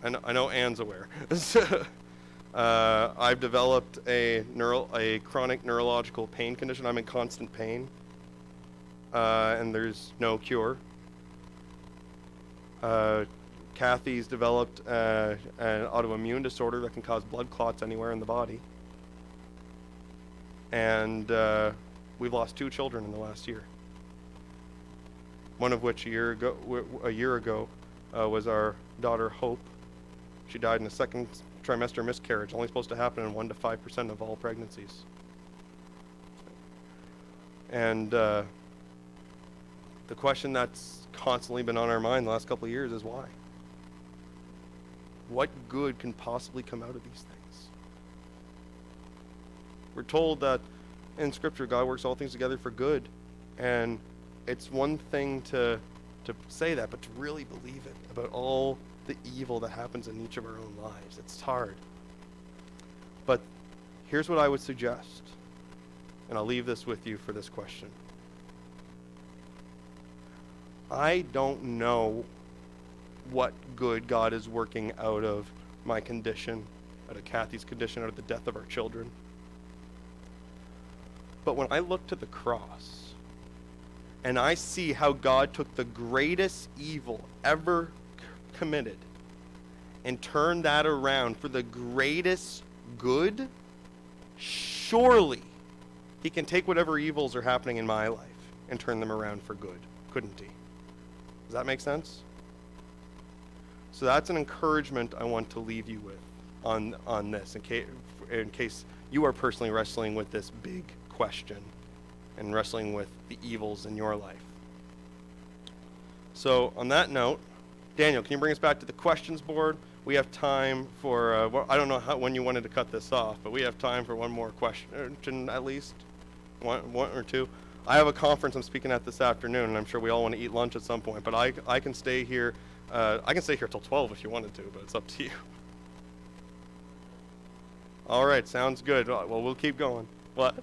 I know Anne's aware. I've developed a chronic neurological pain condition. I'm in constant pain. And there's no cure. Kathy's developed an autoimmune disorder that can cause blood clots anywhere in the body. And we've lost 2 children in the last year. One of which a year ago was our daughter Hope. She died in a second trimester miscarriage, only supposed to happen in 1 to 5% of all pregnancies. And the question that's constantly been on our mind the last couple of years is why? What good can possibly come out of these things? We're told that in Scripture God works all things together for good, and it's one thing to say that, but to really believe it about all the evil that happens in each of our own lives. It's hard. But here's what I would suggest, and I'll leave this with you for this question. I don't know what good God is working out of my condition, out of Kathy's condition, out of the death of our children. But when I look to the cross, and I see how God took the greatest evil ever committed and turned that around for the greatest good, surely he can take whatever evils are happening in my life and turn them around for good, couldn't he? Does that make sense? So that's an encouragement I want to leave you with on this, in case you are personally wrestling with this big question and wrestling with the evils in your life. So on that note, Daniel, can you bring us back to the questions board? We have time for, I don't know when you wanted to cut this off, but we have time for one more question at least, one or two. I have a conference I'm speaking at this afternoon, and I'm sure we all want to eat lunch at some point, but I can stay here. I can stay here till 12 if you wanted to, but it's up to you. All right, sounds good. Well, we'll keep going. What?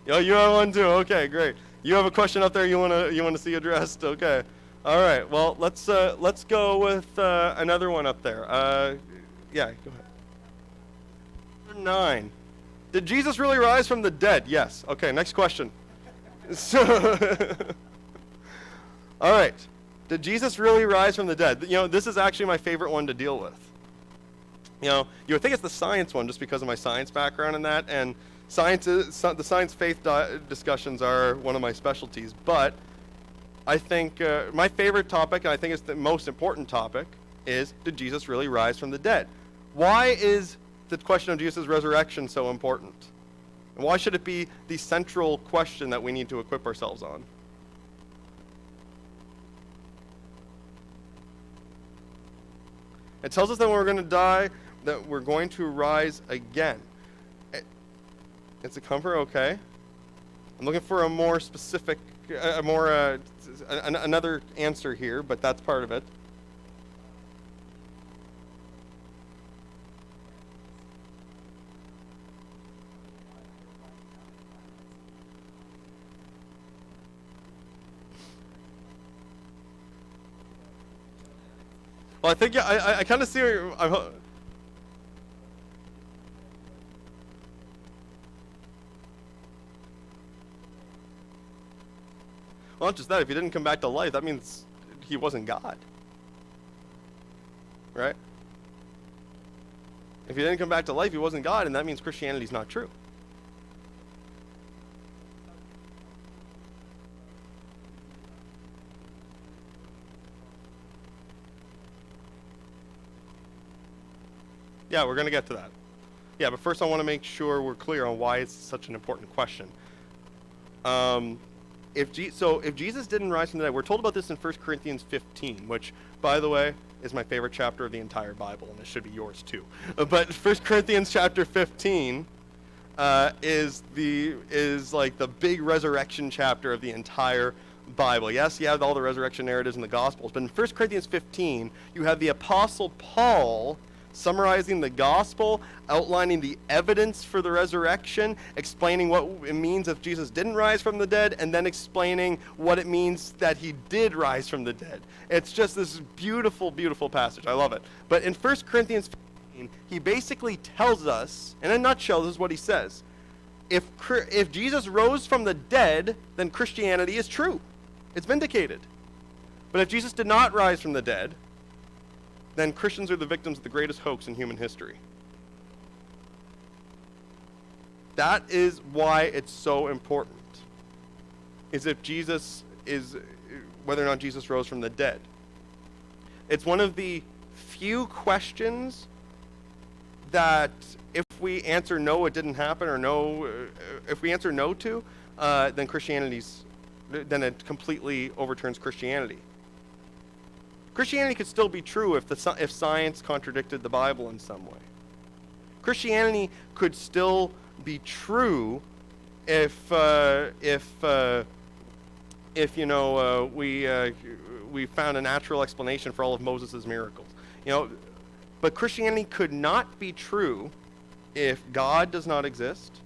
Oh, you have one too. Okay, great. You have a question up there you want to see addressed. Okay. All right. Well, let's go with another one up there. Yeah, go ahead. 9. Did Jesus really rise from the dead? Yes. Okay. Next question. So, all right. Did Jesus really rise from the dead? This is actually my favorite one to deal with. You would think it's the science one just because of my science background and that, and the science faith discussions are one of my specialties. But I think my favorite topic, and I think it's the most important topic, is did Jesus really rise from the dead? Why is the question of Jesus' resurrection so important? And why should it be the central question that we need to equip ourselves on? It tells us that when we're going to die, that we're going to rise again. It's a comfort, okay. I'm looking for a more specific, another answer here, but that's part of it. Well, I think, yeah, I kind of see where well, not just that, if he didn't come back to life, that means he wasn't God. Right? If he didn't come back to life, he wasn't God, and that means Christianity's not true. Yeah, we're going to get to that. Yeah, but first I want to make sure we're clear on why it's such an important question. If Jesus didn't rise from the dead, we're told about this in 1 Corinthians 15, which, by the way, is my favorite chapter of the entire Bible, and it should be yours too. But 1 Corinthians chapter 15 is like the big resurrection chapter of the entire Bible. Yes, you have all the resurrection narratives in the Gospels, but in 1 Corinthians 15, you have the Apostle Paul summarizing the gospel, outlining the evidence for the resurrection, explaining what it means if Jesus didn't rise from the dead, and then explaining what it means that he did rise from the dead. It's just this beautiful, beautiful passage. I love it. But in 1 Corinthians 15, he basically tells us, in a nutshell, this is what he says. If Jesus rose from the dead, then Christianity is true. It's vindicated. But if Jesus did not rise from the dead, then Christians are the victims of the greatest hoax in human history. That is why it's so important, is whether or not Jesus rose from the dead. It's one of the few questions that if we answer no, it didn't happen, or no, if we answer no to, then it completely overturns Christianity. Christianity could still be true if science contradicted the Bible in some way. Christianity could still be true if we found a natural explanation for all of Moses' miracles. But Christianity could not be true if God does not exist,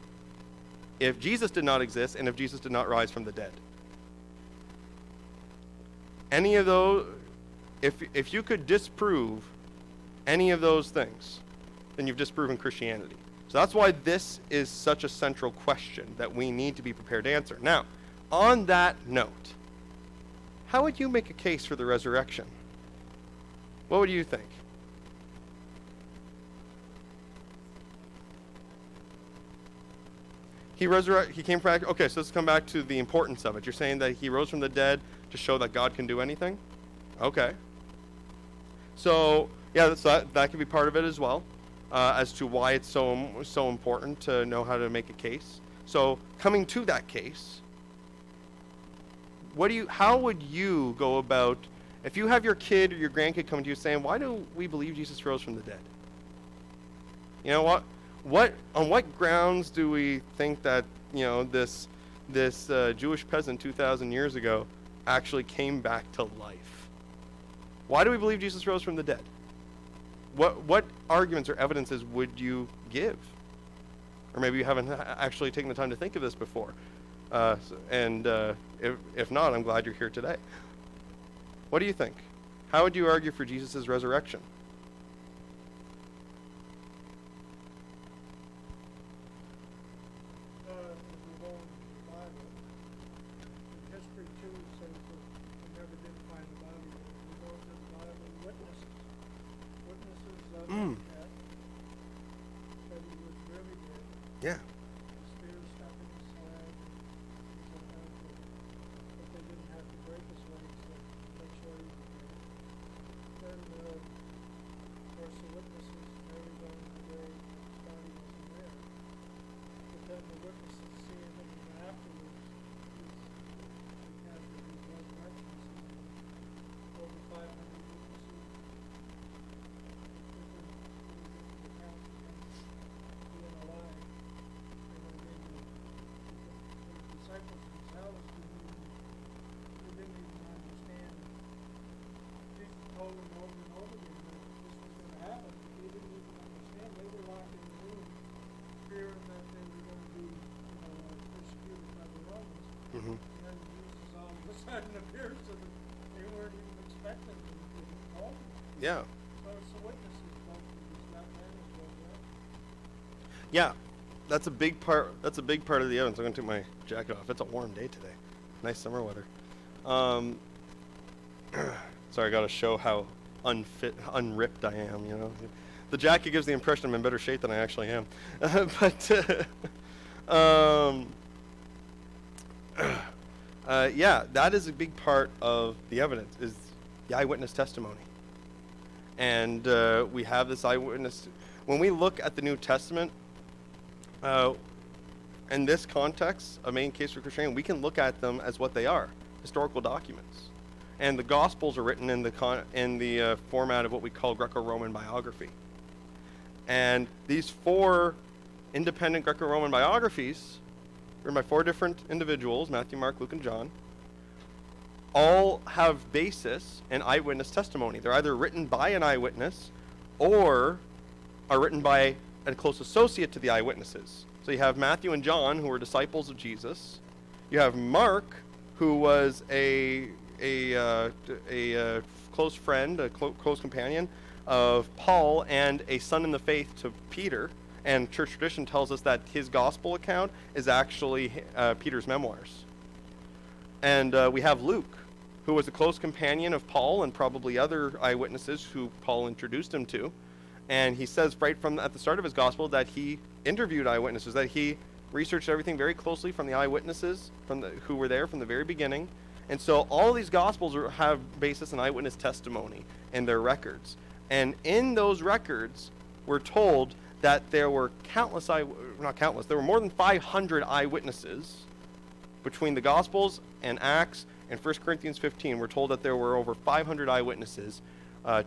if Jesus did not exist, and if Jesus did not rise from the dead. Any of those, if you could disprove any of those things, then you've disproven Christianity. So that's why this is such a central question that we need to be prepared to answer. Now, on that note, how would you make a case for the resurrection? What would you think? He came back. Okay, so let's come back to the importance of it. You're saying that he rose from the dead to show that God can do anything? Okay. So, yeah, so that could be part of it as well, as to why it's so important to know how to make a case. So, coming to that case, how would you go about, if you have your kid or your grandkid coming to you saying, why do we believe Jesus rose from the dead? You know what? On what grounds do we think that this Jewish peasant 2,000 years ago actually came back to life? Why do we believe Jesus rose from the dead? What arguments or evidences would you give? Or maybe you haven't actually taken the time to think of this before. If not, I'm glad you're here today. What do you think? How would you argue for Jesus' resurrection? Yeah. sudden appears to them, they weren't even expecting them to be called. Yeah. So it's the witnesses, both of these young men as well, Yeah. That's a big part. That's a big part of the evidence. I'm going to take my jacket off. It's a warm day today. Nice summer weather. Sorry, I got to show how unripped I am, you know. The jacket gives the impression I'm in better shape than I actually am. Yeah, that is a big part of the evidence, is the eyewitness testimony. And we have this eyewitness. When we look at the New Testament, in this context, a main case for Christianity, we can look at them as what they are, historical documents. And the Gospels are written in the format of what we call Greco-Roman biography. And these 4 independent Greco-Roman biographies, written by 4 different individuals, Matthew, Mark, Luke, and John, all have basis in eyewitness testimony. They're either written by an eyewitness or are written by a close associate to the eyewitnesses. So you have Matthew and John, who were disciples of Jesus. You have Mark, who was a close friend, a close companion of Paul, and a son in the faith to Peter. And church tradition tells us that his gospel account is actually Peter's memoirs. And we have Luke, who was a close companion of Paul and probably other eyewitnesses who Paul introduced him to. And he says right at the start of his gospel that he interviewed eyewitnesses, that he researched everything very closely from the eyewitnesses who were there from the very beginning. And so all these gospels have basis in eyewitness testimony in their records. And in those records, we're told that there were there were more than 500 eyewitnesses between the Gospels and Acts and 1 Corinthians 15. We're told that there were over 500 eyewitnesses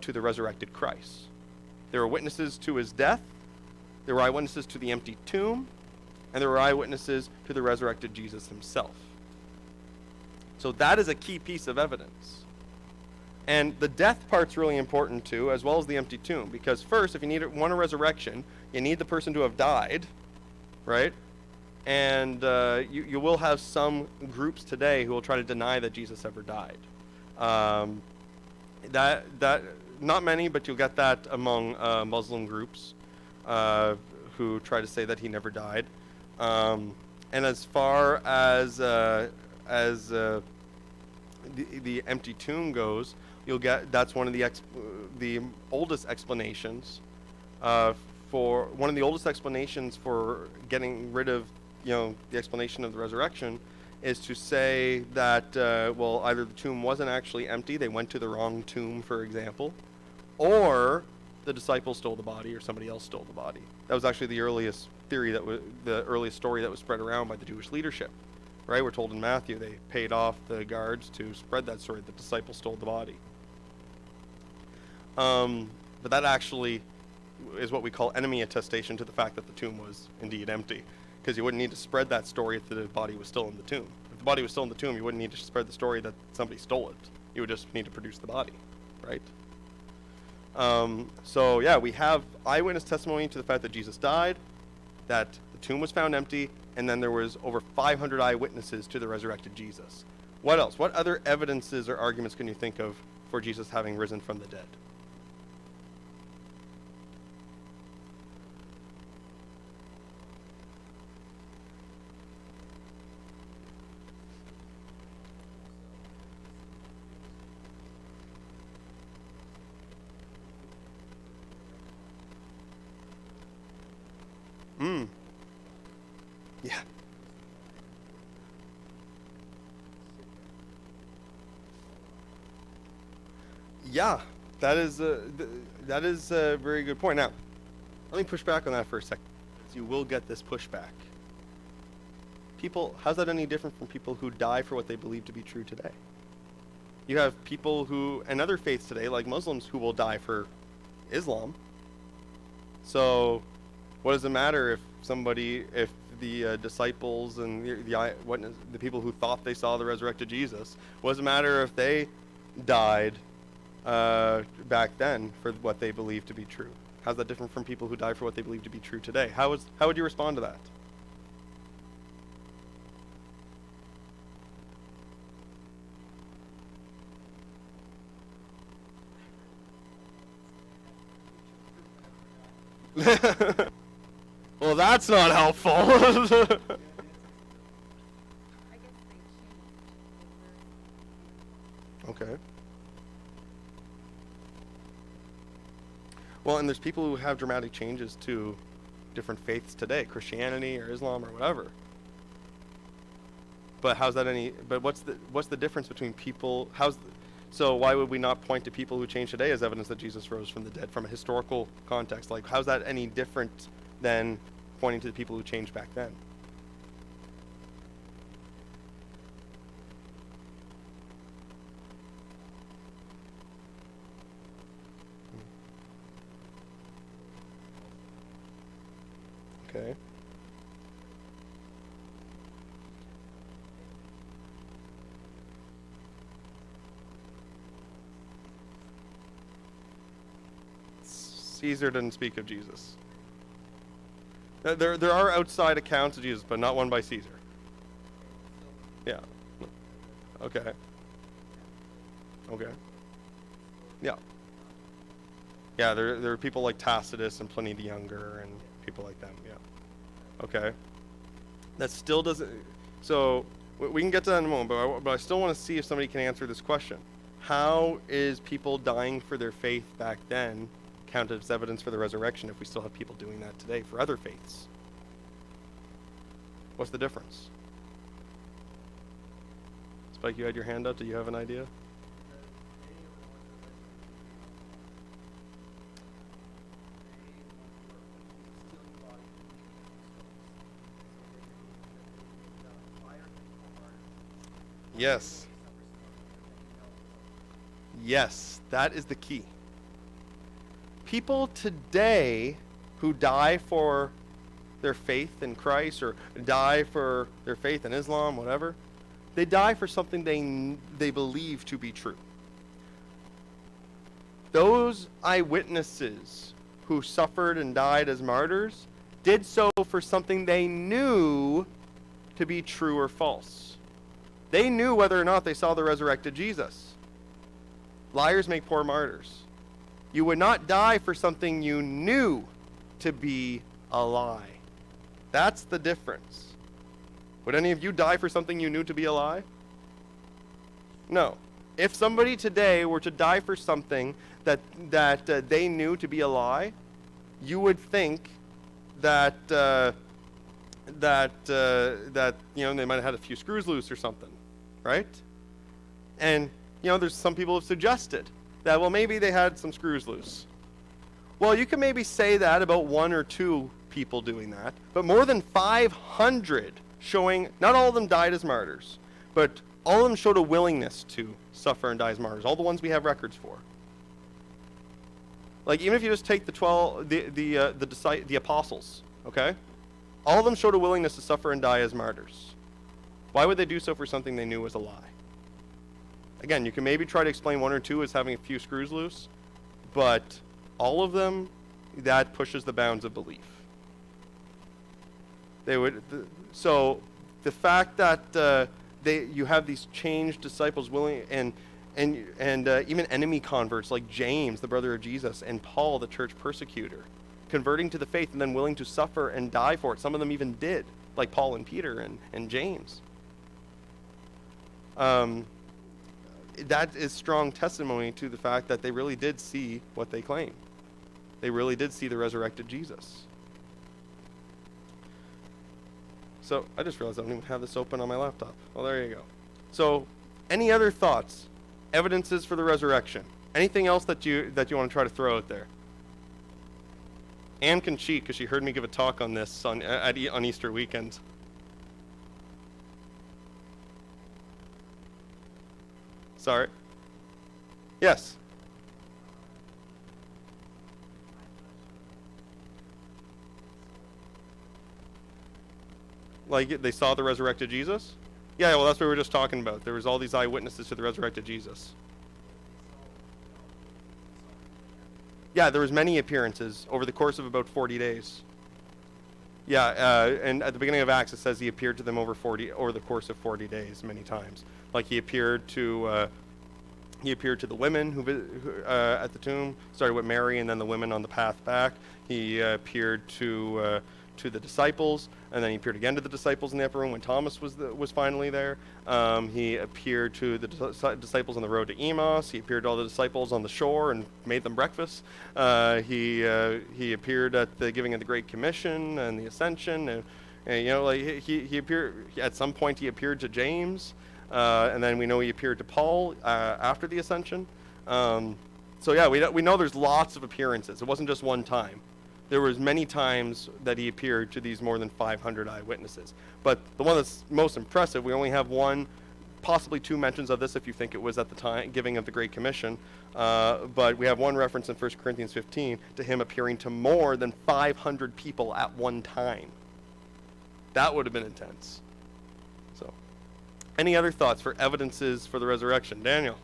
to the resurrected Christ. There were witnesses to his death, there were eyewitnesses to the empty tomb, and there were eyewitnesses to the resurrected Jesus himself. So that is a key piece of evidence. And the death part's really important too, as well as the empty tomb, because first, if you want a resurrection, you need the person to have died, right? And you will have some groups today who will try to deny that Jesus ever died. That not many, but you'll get that among Muslim groups who try to say that he never died. And as far as the empty tomb goes, that's one of the oldest explanations for getting rid of the explanation of the resurrection is to say that either the tomb wasn't actually empty, they went to the wrong tomb, for example, or the disciples stole the body or somebody else stole the body. That was actually the earliest theory, the earliest story that was spread around by the Jewish leadership. Right, we're told in Matthew they paid off the guards to spread that story that the disciples stole the body. But that actually is what we call enemy attestation to the fact that the tomb was indeed empty, because you wouldn't need to spread that story if the body was still in the tomb. If the body was still in the tomb, you wouldn't need to spread the story that somebody stole it. You would just need to produce the body, right? So yeah, we have eyewitness testimony to the fact that Jesus died, that the tomb was found empty, and then there was over 500 eyewitnesses to the resurrected Jesus. What else? What other evidences or arguments can you think of for Jesus having risen from the dead? Yeah. Yeah, that is a very good point. Now, let me push back on that for a second. You will get this pushback. How's that any different from people who die for what they believe to be true today? You have people and other faiths today, like Muslims, who will die for Islam. So, what does it matter if the disciples and the people who thought they saw the resurrected Jesus, what does it matter if they died back then for what they believed to be true? How's that different from people who die for what they believe to be true today? How would you respond to that? Well, that's not helpful. I guess they changed Okay. Well, and there's people who have dramatic changes to different faiths today, Christianity or Islam or whatever. But how's that any? But what's the difference between people? So why would we not point to people who change today as evidence that Jesus rose from the dead from a historical context? Like, how's that any different than pointing to the people who changed back then? Okay. Caesar didn't speak of Jesus. There are outside accounts of Jesus, but not one by Caesar. Yeah. Okay. Okay. Yeah. Yeah, there are people like Tacitus and Pliny the Younger and people like them. Yeah. Okay. That still doesn't. So we can get to that in a moment, but I still want to see if somebody can answer this question. How is people dying for their faith back then counted as evidence for the resurrection if we still have people doing that today for other faiths? What's the difference? Spike, you had your hand up. Do you have an idea? Yes. Yes, that is the key. People today who die for their faith in Christ or die for their faith in Islam, whatever, they die for something they believe to be true. Those eyewitnesses who suffered and died as martyrs did so for something they knew to be true or false. They knew whether or not they saw the resurrected Jesus. Liars make poor martyrs. You would not die for something you knew to be a lie. That's the difference. Would any of you die for something you knew to be a lie? No. If somebody today were to die for something that they knew to be a lie, you would think that they might have had a few screws loose or something, right? And there's some people have suggested that, well, maybe they had some screws loose. Well, you can maybe say that about one or two people doing that, but more than 500 showing, not all of them died as martyrs, but all of them showed a willingness to suffer and die as martyrs, all the ones we have records for. Like, even if you just take the 12, the apostles, okay? All of them showed a willingness to suffer and die as martyrs. Why would they do so for something they knew was a lie? Again, you can maybe try to explain one or two as having a few screws loose, but all of them, that pushes the bounds of belief. So the fact that you have these changed disciples willing and even enemy converts like James, the brother of Jesus, and Paul, the church persecutor, converting to the faith and then willing to suffer and die for it. Some of them even did, like Paul and Peter and James. That is strong testimony to the fact that they really did see what they claim. They really did see the resurrected Jesus. So I just realized I don't even have this open on my laptop. Well, there you go. So any other thoughts, evidences for the resurrection? Anything else that you want to try to throw out there? Anne can cheat because she heard me give a talk on this on Easter weekend. Sorry. Yes. Like they saw the resurrected Jesus? Yeah, well, that's what we were just talking about. There was all these eyewitnesses to the resurrected Jesus. Yeah, there was many appearances over the course of about 40 days. Yeah, and at the beginning of Acts, it says he appeared to them over the course of 40 days many times. Like he appeared to He appeared to the women at the tomb, started with Mary and then the women on the path back. He appeared to the disciples, and then he appeared again to the disciples in the upper room when Thomas was finally there. He appeared to the disciples on the road to Emmaus. He appeared to all the disciples on the shore and made them breakfast. He appeared at the giving of the Great Commission and the Ascension, and like he appeared at some point. He appeared to James. And then we know he appeared to Paul after the ascension. So yeah, we know there's lots of appearances. It wasn't just one time. There was many times that he appeared to these more than 500 eyewitnesses. But the one that's most impressive, we only have one, possibly two mentions of this if you think it was at the time giving of the Great Commission. But we have one reference in 1 Corinthians 15 to him appearing to more than 500 people at one time. That would have been intense. So, any other thoughts for evidences for the resurrection? Daniel?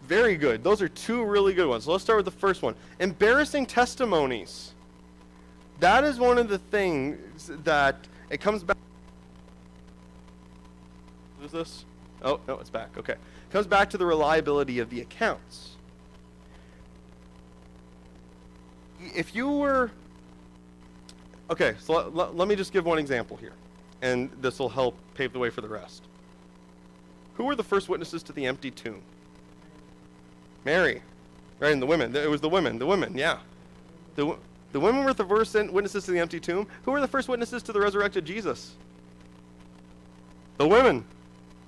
Very good. Those are two really good ones. So let's start with the first one. Embarrassing testimonies. That is one of the things that it comes back. What is this? Oh, no, it's back. Okay. It comes back to the reliability of the accounts. If you were... Okay, so let me just give one example here, and this will help pave the way for the rest. Who were the first witnesses to the empty tomb? Mary, right, and the women. It was the women, yeah. The women were the first witnesses to the empty tomb. Who were the first witnesses to the resurrected Jesus? The women.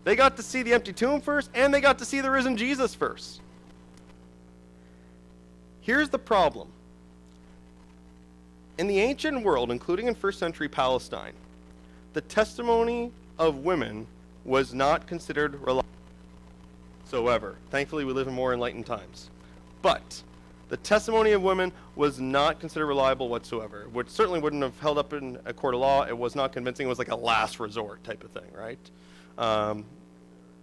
They got to see the empty tomb first, and they got to see the risen Jesus first. Here's the problem. In the ancient world, including in first century Palestine, the testimony of women was not considered reliable whatsoever. Thankfully, we live in more enlightened times. But the testimony of women was not considered reliable whatsoever, which certainly wouldn't have held up in a court of law. It was not convincing. It was like a last resort type of thing, right?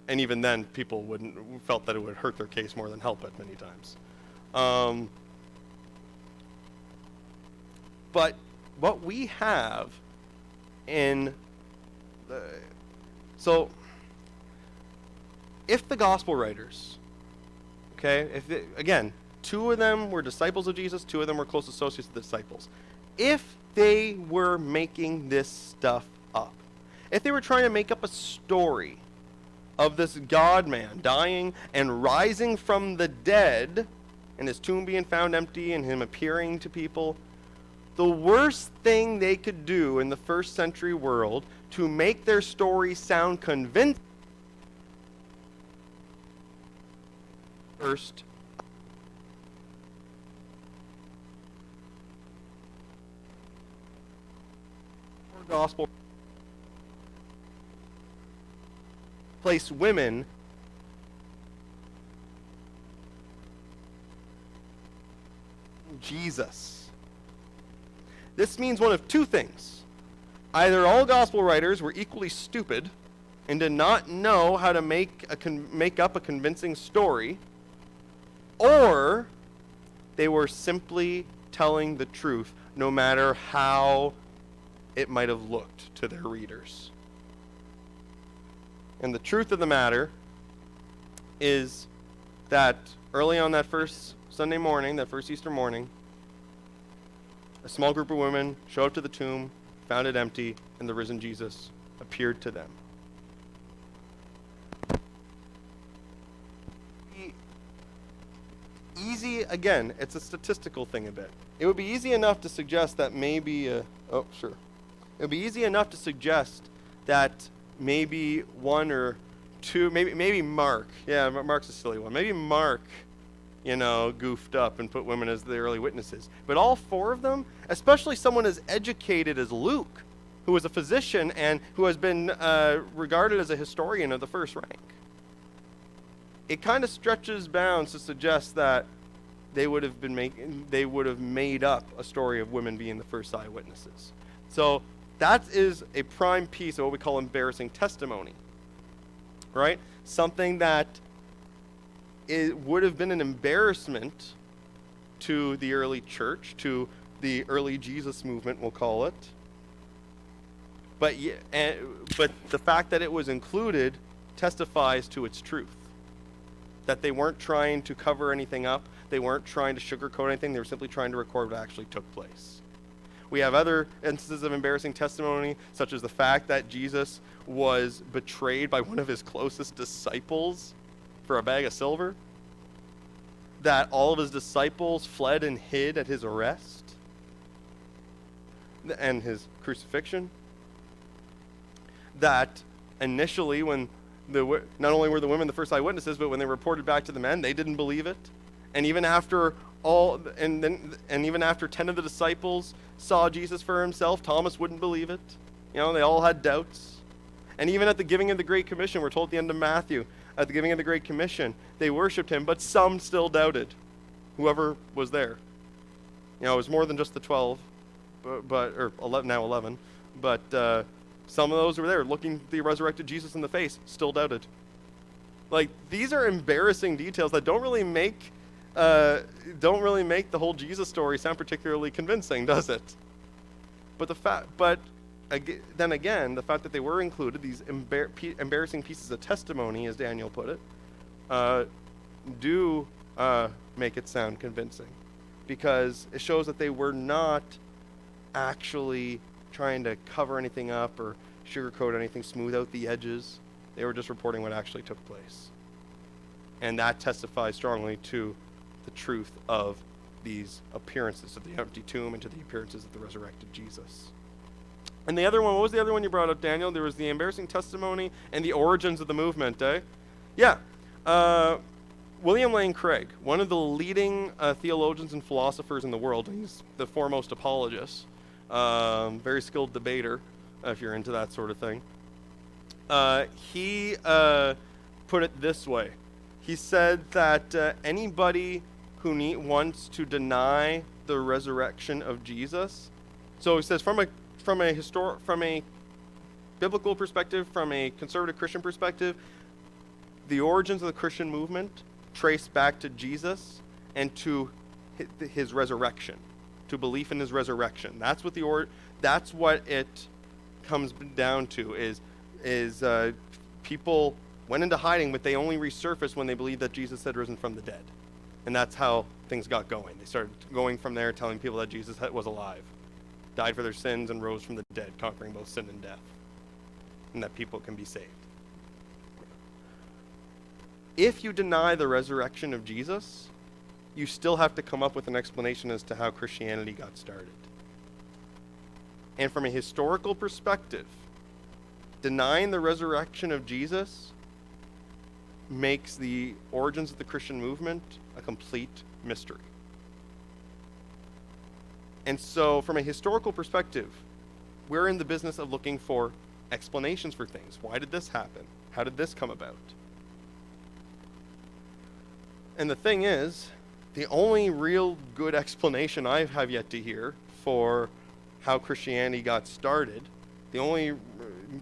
And even then, people felt that it would hurt their case more than help it many times. But what we have so if the gospel writers, okay, again, two of them were disciples of Jesus, two of them were close associates of the disciples. If they were making this stuff up, if they were trying to make up a story of this God-man dying and rising from the dead, and his tomb being found empty and him appearing to people, the worst thing they could do in the first century world to make their story sound convincing first gospel place women Jesus. This means one of two things. Either all gospel writers were equally stupid and did not know how to make up a convincing story, or they were simply telling the truth no matter how it might have looked to their readers. And the truth of the matter is that early on that first Sunday morning, that first Easter morning, a small group of women showed up to the tomb, found it empty, and the risen Jesus appeared to them. Easy, again, it's a statistical thing a bit. It would be easy enough to suggest that maybe, it would be easy enough to suggest that maybe one or two, maybe Mark, yeah, Mark's a silly one, maybe Mark, goofed up and put women as the early witnesses. But all four of them, especially someone as educated as Luke, who was a physician and who has been regarded as a historian of the first rank, it kind of stretches bounds to suggest that they would have made up a story of women being the first eyewitnesses. So that is a prime piece of what we call embarrassing testimony, right? Something that would have been an embarrassment to the early church, to the early Jesus movement, we'll call it, But but the fact that it was included testifies to its truth. That they weren't trying to cover anything up. They weren't trying to sugarcoat anything. They were simply trying to record what actually took place. We have other instances of embarrassing testimony, such as the fact that Jesus was betrayed by one of his closest disciples for a bag of silver. That all of his disciples fled and hid at his arrest and his crucifixion. That initially, when not only were the women the first eyewitnesses, but when they reported back to the men, they didn't believe it. And even after even after 10 of the disciples saw Jesus for himself, Thomas wouldn't believe it. They all had doubts. And even at the giving of the Great Commission, we're told at the end of Matthew, at the giving of the Great Commission, they worshipped him, but some still doubted. Whoever was there. It was more than just the 12, or 11, now 11. But some of those who were there, looking the resurrected Jesus in the face, still doubted. Like, these are embarrassing details that don't really make the whole Jesus story sound particularly convincing, does it? But then again, the fact that they were included, these embarrassing pieces of testimony, as Daniel put it, do make it sound convincing, because it shows that they were not actually trying to cover anything up or sugarcoat anything, smooth out the edges. They were just reporting what actually took place. And that testifies strongly to the truth of these appearances of the empty tomb and to the appearances of the resurrected Jesus. And the other one, what was the other one you brought up, Daniel? There was the embarrassing testimony and the origins of the movement, eh? Yeah. William Lane Craig, one of the leading theologians and philosophers in the world. He's the foremost apologist. Very skilled debater, if you're into that sort of thing. He put it this way. He said that anybody who wants to deny the resurrection of Jesus, so he says from a biblical perspective, from a conservative Christian perspective, the origins of the Christian movement trace back to Jesus and to his resurrection, to belief in his resurrection. That's what it comes down to. Is people went into hiding, but they only resurfaced when they believed that Jesus had risen from the dead. And that's how things got going. They started going from there, telling people that Jesus was alive, died for their sins, and rose from the dead, conquering both sin and death, and that people can be saved. If you deny the resurrection of Jesus, you still have to come up with an explanation as to how Christianity got started. And from a historical perspective, denying the resurrection of Jesus makes the origins of the Christian movement a complete mystery. And so, from a historical perspective, we're in the business of looking for explanations for things. Why did this happen? How did this come about? And the thing is, the only real good explanation I have yet to hear for how Christianity got started, the only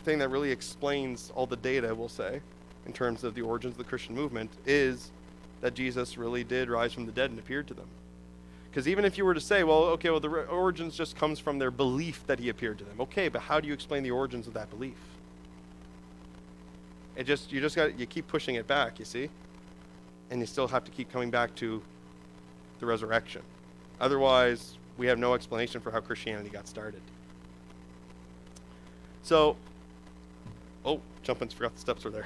thing that really explains all the data, we'll say, in terms of the origins of the Christian movement, is that Jesus really did rise from the dead and appeared to them. Because even if you were to say, the origins just comes from their belief that he appeared to them. Okay, but how do you explain the origins of that belief? You keep pushing it back, you see? And you still have to keep coming back to the resurrection. Otherwise, we have no explanation for how Christianity got started. So, jumping, forgot the steps were there.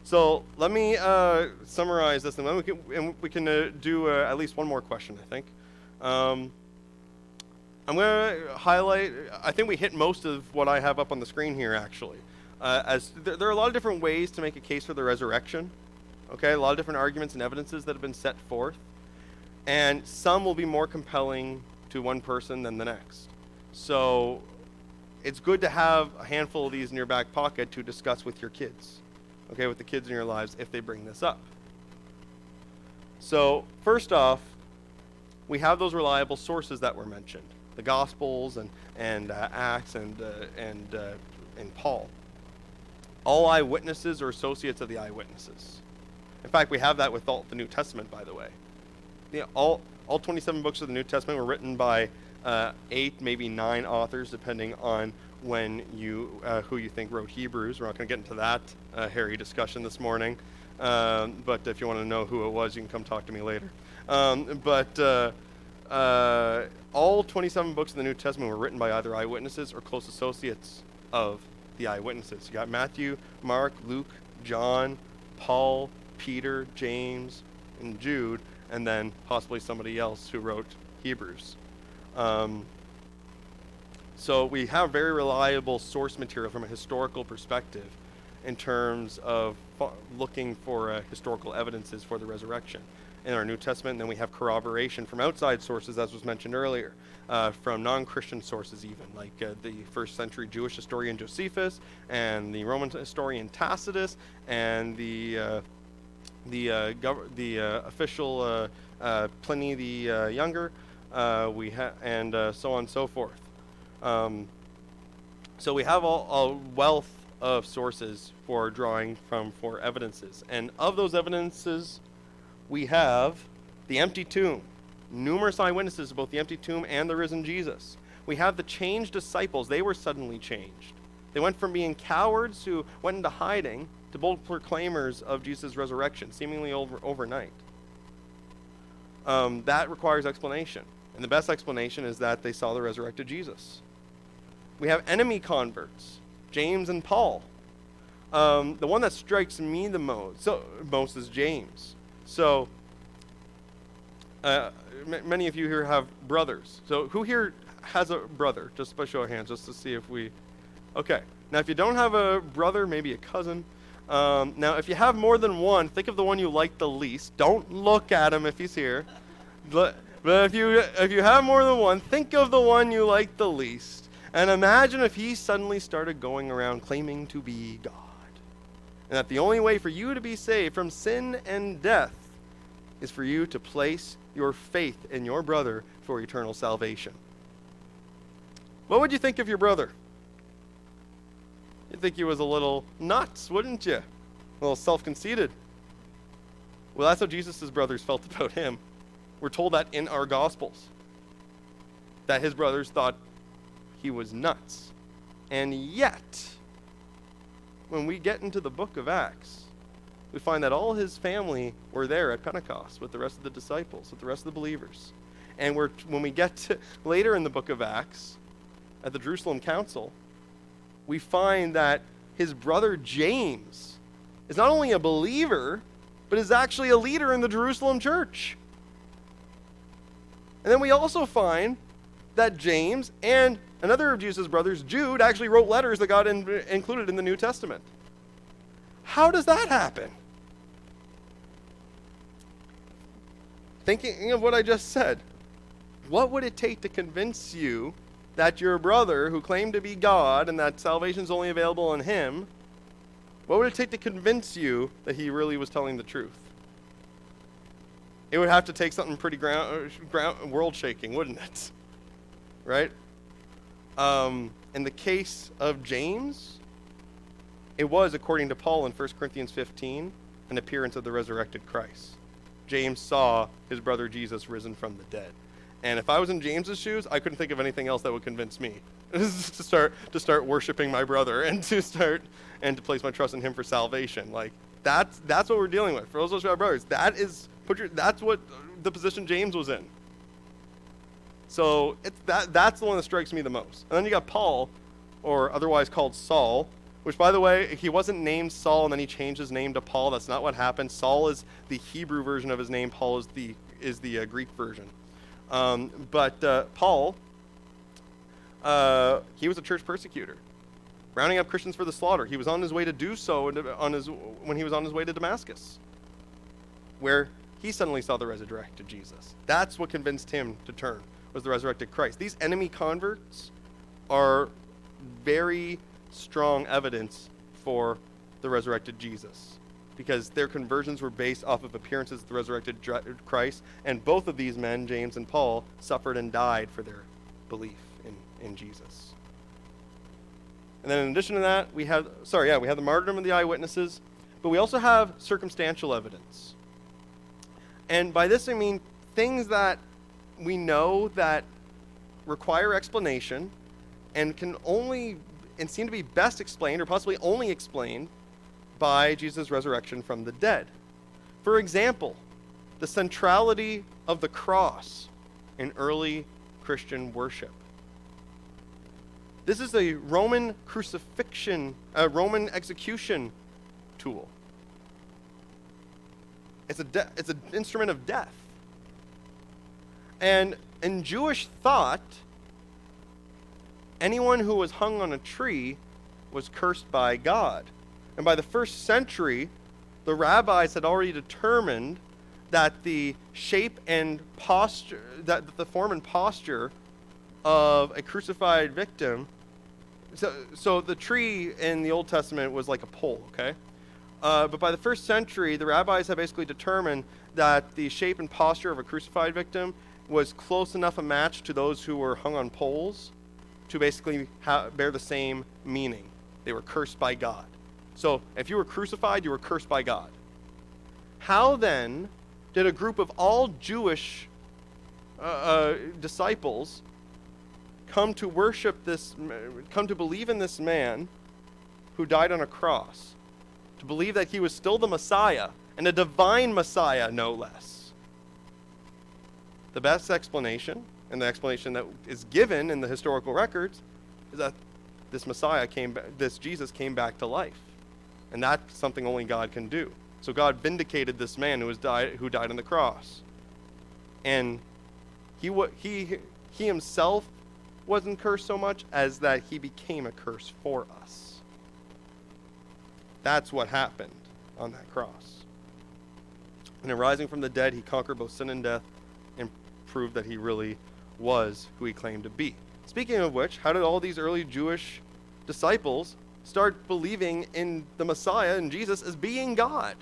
So let me summarize this, and then we can do at least one more question, I think. I'm going to highlight, I think we hit most of what I have up on the screen here, actually. There are a lot of different ways to make a case for the resurrection. Okay, a lot of different arguments and evidences that have been set forth. And some will be more compelling to one person than the next. So it's good to have a handful of these in your back pocket to discuss with your kids. Okay, with the kids in your lives if they bring this up. So first off, we have those reliable sources that were mentioned. The Gospels and Acts and Paul. All eyewitnesses are associates of the eyewitnesses. In fact, we have that with all the New Testament, by the way. All 27 books of the New Testament were written by 8, maybe 9 authors, depending on when you who you think wrote Hebrews. We're not going to get into that hairy discussion this morning, but if you want to know who it was, you can come talk to me later. All 27 books in the New Testament were written by either eyewitnesses or close associates of the eyewitnesses. You got Matthew, Mark, Luke, John, Paul, Peter, James, and Jude, and then possibly somebody else who wrote Hebrews. So we have very reliable source material from a historical perspective in terms of looking for historical evidences for the resurrection in our New Testament. And then we have corroboration from outside sources, as was mentioned earlier, from non-Christian sources even, like the first century Jewish historian Josephus and the Roman historian Tacitus and the official Pliny the Younger, and so on and so forth. So we have a wealth of sources for drawing from for evidences. And of those evidences, we have the empty tomb. Numerous eyewitnesses of both the empty tomb and the risen Jesus. We have the changed disciples. They were suddenly changed. They went from being cowards who went into hiding to bold proclaimers of Jesus' resurrection, seemingly overnight. That requires explanation. And the best explanation is that they saw the resurrected Jesus. We have enemy converts, James and Paul. The one that strikes me the most is James. So, many of you here have brothers. So, who here has a brother? Just by show of hands, just to see if we... Okay. Now, if you don't have a brother, maybe a cousin. Now, if you have more than one, think of the one you like the least. Don't look at him if he's here. But if you have more than one, think of the one you like the least. And imagine if he suddenly started going around claiming to be God. And that the only way for you to be saved from sin and death is for you to place your faith in your brother for eternal salvation. What would you think of your brother? You'd think he was a little nuts, wouldn't you? A little self-conceited. Well, that's how Jesus' brothers felt about him. We're told that in our Gospels. That his brothers thought he was nuts. And yet, when we get into the book of Acts, we find that all his family were there at Pentecost with the rest of the disciples, with the rest of the believers. And when we get to later in the book of Acts, at the Jerusalem Council, we find that his brother James is not only a believer, but is actually a leader in the Jerusalem church. And then we also find that James and another of Jesus' brothers, Jude, actually wrote letters that got included in the New Testament. How does that happen? Thinking of what I just said, what would it take to convince you that your brother, who claimed to be God and that salvation is only available in him, what would it take to convince you that he really was telling the truth? It would have to take something pretty world-shaking, wouldn't it? Right? In the case of James, it was, according to Paul in 1 Corinthians 15, an appearance of the resurrected Christ. James saw his brother Jesus risen from the dead. And if I was in James's shoes, I couldn't think of anything else that would convince me to start worshiping my brother and to place my trust in him for salvation. Like that's what we're dealing with. For those of us who have brothers, that's what the position James was in. So that's the one that strikes me the most. And then you got Paul, or otherwise called Saul, which, by the way, he wasn't named Saul and then he changed his name to Paul. That's not what happened. Saul is the Hebrew version of his name. Paul is the Greek version. But Paul, he was a church persecutor, rounding up Christians for the slaughter. He was on his way to do so when he was on his way to Damascus, where he suddenly saw the resurrected Jesus. That's what convinced him to turn, was the resurrected Christ. These enemy converts are very strong evidence for the resurrected Jesus, because their conversions were based off of appearances of the resurrected Christ, and both of these men, James and Paul, suffered and died for their belief in Jesus. And then in addition to that, we have the martyrdom of the eyewitnesses, but we also have circumstantial evidence. And by this I mean things that we know that require explanation and seem to be best explained, or possibly only explained, by Jesus' resurrection from the dead. For example, the centrality of the cross in early Christian worship. This is a Roman crucifixion, a Roman execution tool. It's an instrument of death. And in Jewish thought, anyone who was hung on a tree was cursed by God. And by the first century, the rabbis had already determined that the shape and posture, that the form and posture of a crucified victim, so the tree in the Old Testament was like a pole, okay? But by the first century, the rabbis had basically determined that the shape and posture of a crucified victim was close enough a match to those who were hung on poles to basically bear the same meaning. They were cursed by God. So if you were crucified, you were cursed by God. How then did a group of all Jewish disciples come to believe in this man who died on a cross, to believe that he was still the Messiah, and a divine Messiah, no less? The best explanation, and the explanation that is given in the historical records, is that this Jesus came back to life. And that's something only God can do. So God vindicated this man who died on the cross. And he himself wasn't cursed so much as that he became a curse for us. That's what happened on that cross. And in rising from the dead, he conquered both sin and death and proved that he really was who he claimed to be. Speaking of which, how did all these early Jewish disciples start believing in the Messiah and Jesus as being God?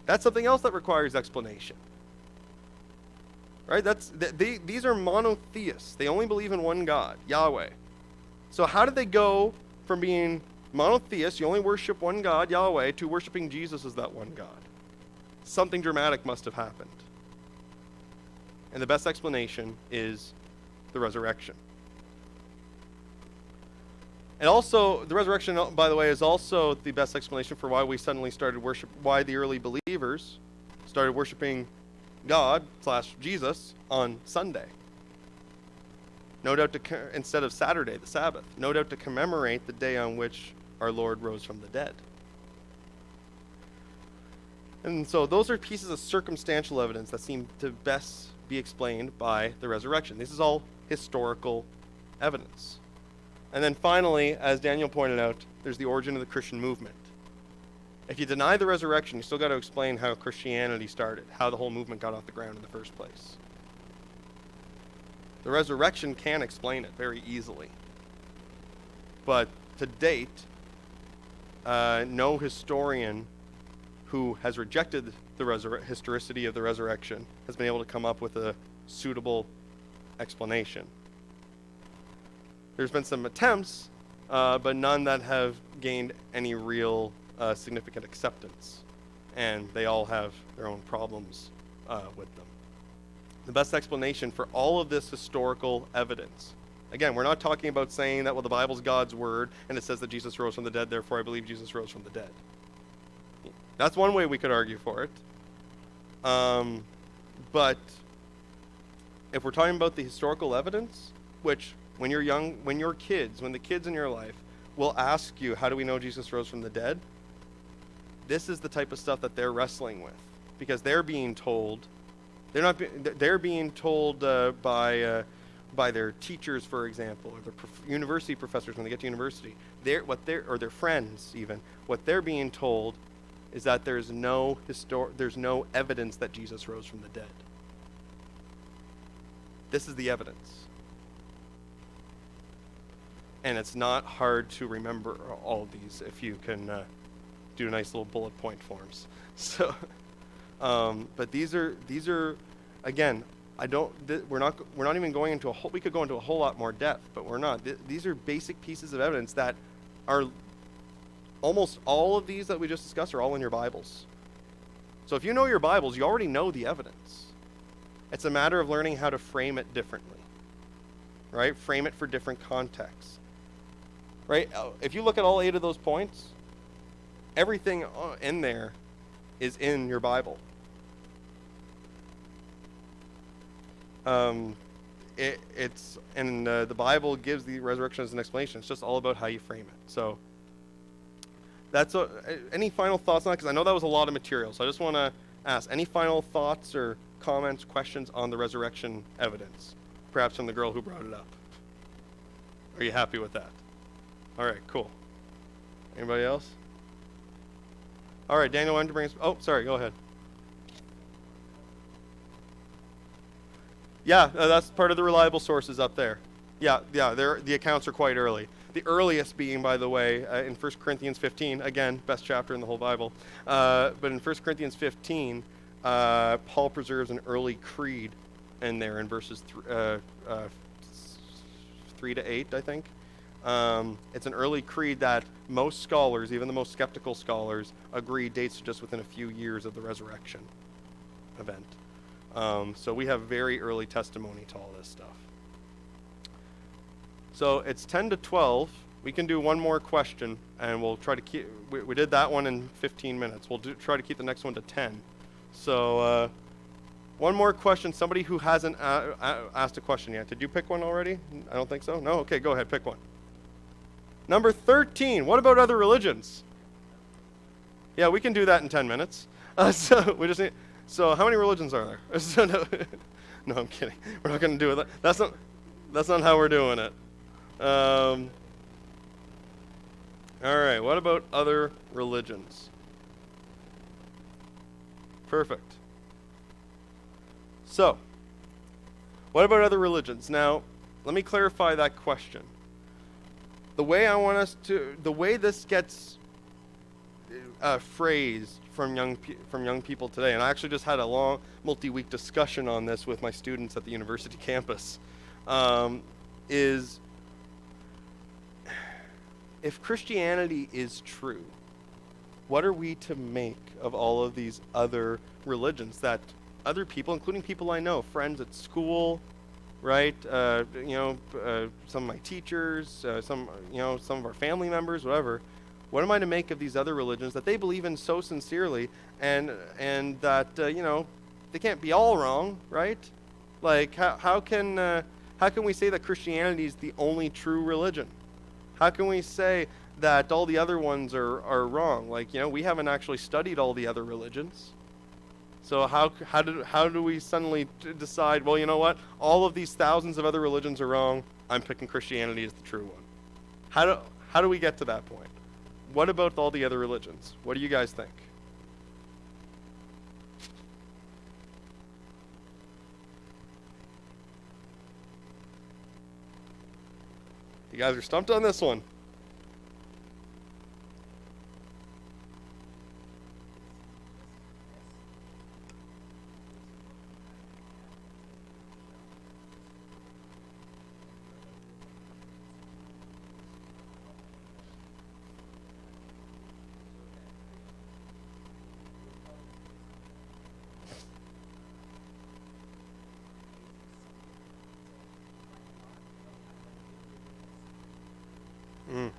That's something else that requires explanation. Right? These are monotheists. They only believe in one God, Yahweh. So how did they go from being monotheists, you only worship one God, Yahweh, to worshiping Jesus as that one God? Something dramatic must have happened. And the best explanation is the resurrection. And also, the resurrection, by the way, is also the best explanation for why we suddenly why the early believers started worshiping God/Jesus on Sunday. No doubt instead of Saturday, the Sabbath. No doubt to commemorate the day on which our Lord rose from the dead. And so those are pieces of circumstantial evidence that seem to best be explained by the resurrection. This is all historical evidence. And then finally, as Daniel pointed out, there's the origin of the Christian movement. If you deny the resurrection, you still got to explain how Christianity started, how the whole movement got off the ground in the first place. The resurrection can explain it very easily. But to date, no historian who has rejected the historicity of the resurrection has been able to come up with a suitable explanation. There's been some attempts, but none that have gained any real significant acceptance. And they all have their own problems with them. The best explanation for all of this historical evidence. Again, we're not talking about saying that, well, the Bible's God's word, and it says that Jesus rose from the dead, therefore I believe Jesus rose from the dead. That's one way we could argue for it. But if we're talking about the historical evidence, which when you're young, when the kids in your life will ask you, how do we know Jesus rose from the dead? This is the type of stuff that they're wrestling with, because they're being told, they're being told by their teachers, for example, or their university professors when they get to university, or their friends even. What they're being told is that there's no evidence that Jesus rose from the dead. This is the evidence. And it's not hard to remember all these if you can do nice little bullet point forms. So, but these are again, we're not even going into we could go into a whole lot more depth, but we're not. These are basic pieces of evidence that are almost all of these that we just discussed are all in your Bibles. So if you know your Bibles, you already know the evidence. It's a matter of learning how to frame it differently. right? Frame it for different contexts, right? If you look at all 8 of those points, everything in there is in your Bible. It's and the Bible gives the resurrection as an explanation. It's just all about how you frame it. So that's any final thoughts on that? Because I know that was a lot of material. So I just want to ask, any final thoughts or comments, questions on the resurrection evidence? Perhaps from the girl who brought it up. Are you happy with that? All right, cool. Anybody else? All right, Daniel wanted to bring us. Oh, sorry, go ahead. Yeah, that's part of the reliable sources up there. Yeah, the accounts are quite early. The earliest being, by the way, in 1 Corinthians 15, again, best chapter in the whole Bible. But in 1 Corinthians 15, Paul preserves an early creed in there in verses 3 to 8, I think. It's an early creed that most scholars, even the most skeptical scholars, agree dates just within a few years of the resurrection event. So we have very early testimony to all this stuff. So it's 10 to 12. We can do one more question, and we'll try to keep. We did that one in 15 minutes. We'll try to keep the next one to 10. So one more question. Somebody who hasn't asked a question yet. Did you pick one already? I don't think so. No. Okay, go ahead. Pick one. Number 13. What about other religions? Yeah, we can do that in 10 minutes. So we just need. So how many religions are there? So no, I'm kidding. We're not going to do it. That's not how we're doing it. All right. What about other religions? Perfect. So, what about other religions? Now, let me clarify that question. The way this gets phrased from young people today, and I actually just had a long multi-week discussion on this with my students at the university campus, is if Christianity is true, what are we to make of all of these other religions that other people, including people I know, friends at school, right? Some of my teachers, some of our family members, whatever. What am I to make of these other religions that they believe in so sincerely, and that they can't be all wrong, right? Like how can we say that Christianity is the only true religion? How can we say that all the other ones are wrong? Like, we haven't actually studied all the other religions. So how do we suddenly decide, well, you know what? All of these thousands of other religions are wrong. I'm picking Christianity as the true one. How do we get to that point? What about all the other religions? What do you guys think? You guys are stumped on this one. Mm.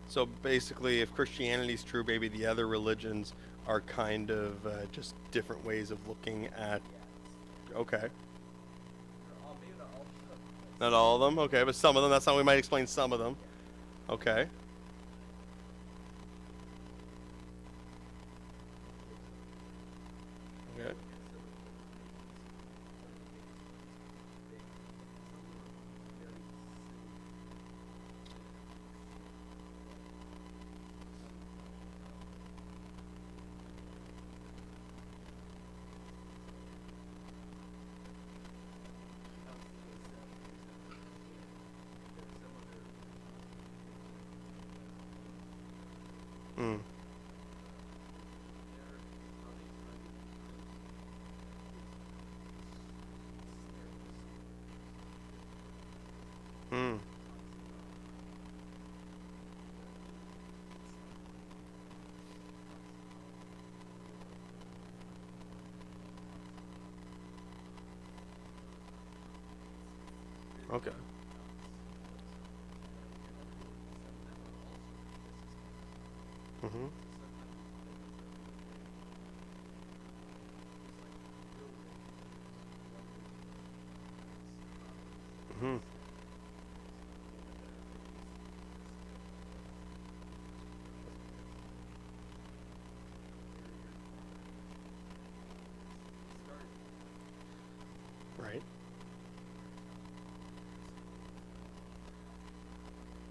So basically, if Christianity is true, maybe the other religions are kind of just different ways of looking at. Okay. Not all of them? Okay, but some of them. That's how we might explain some of them. Okay. Okay. Okay. Mhm. Mhm. Right.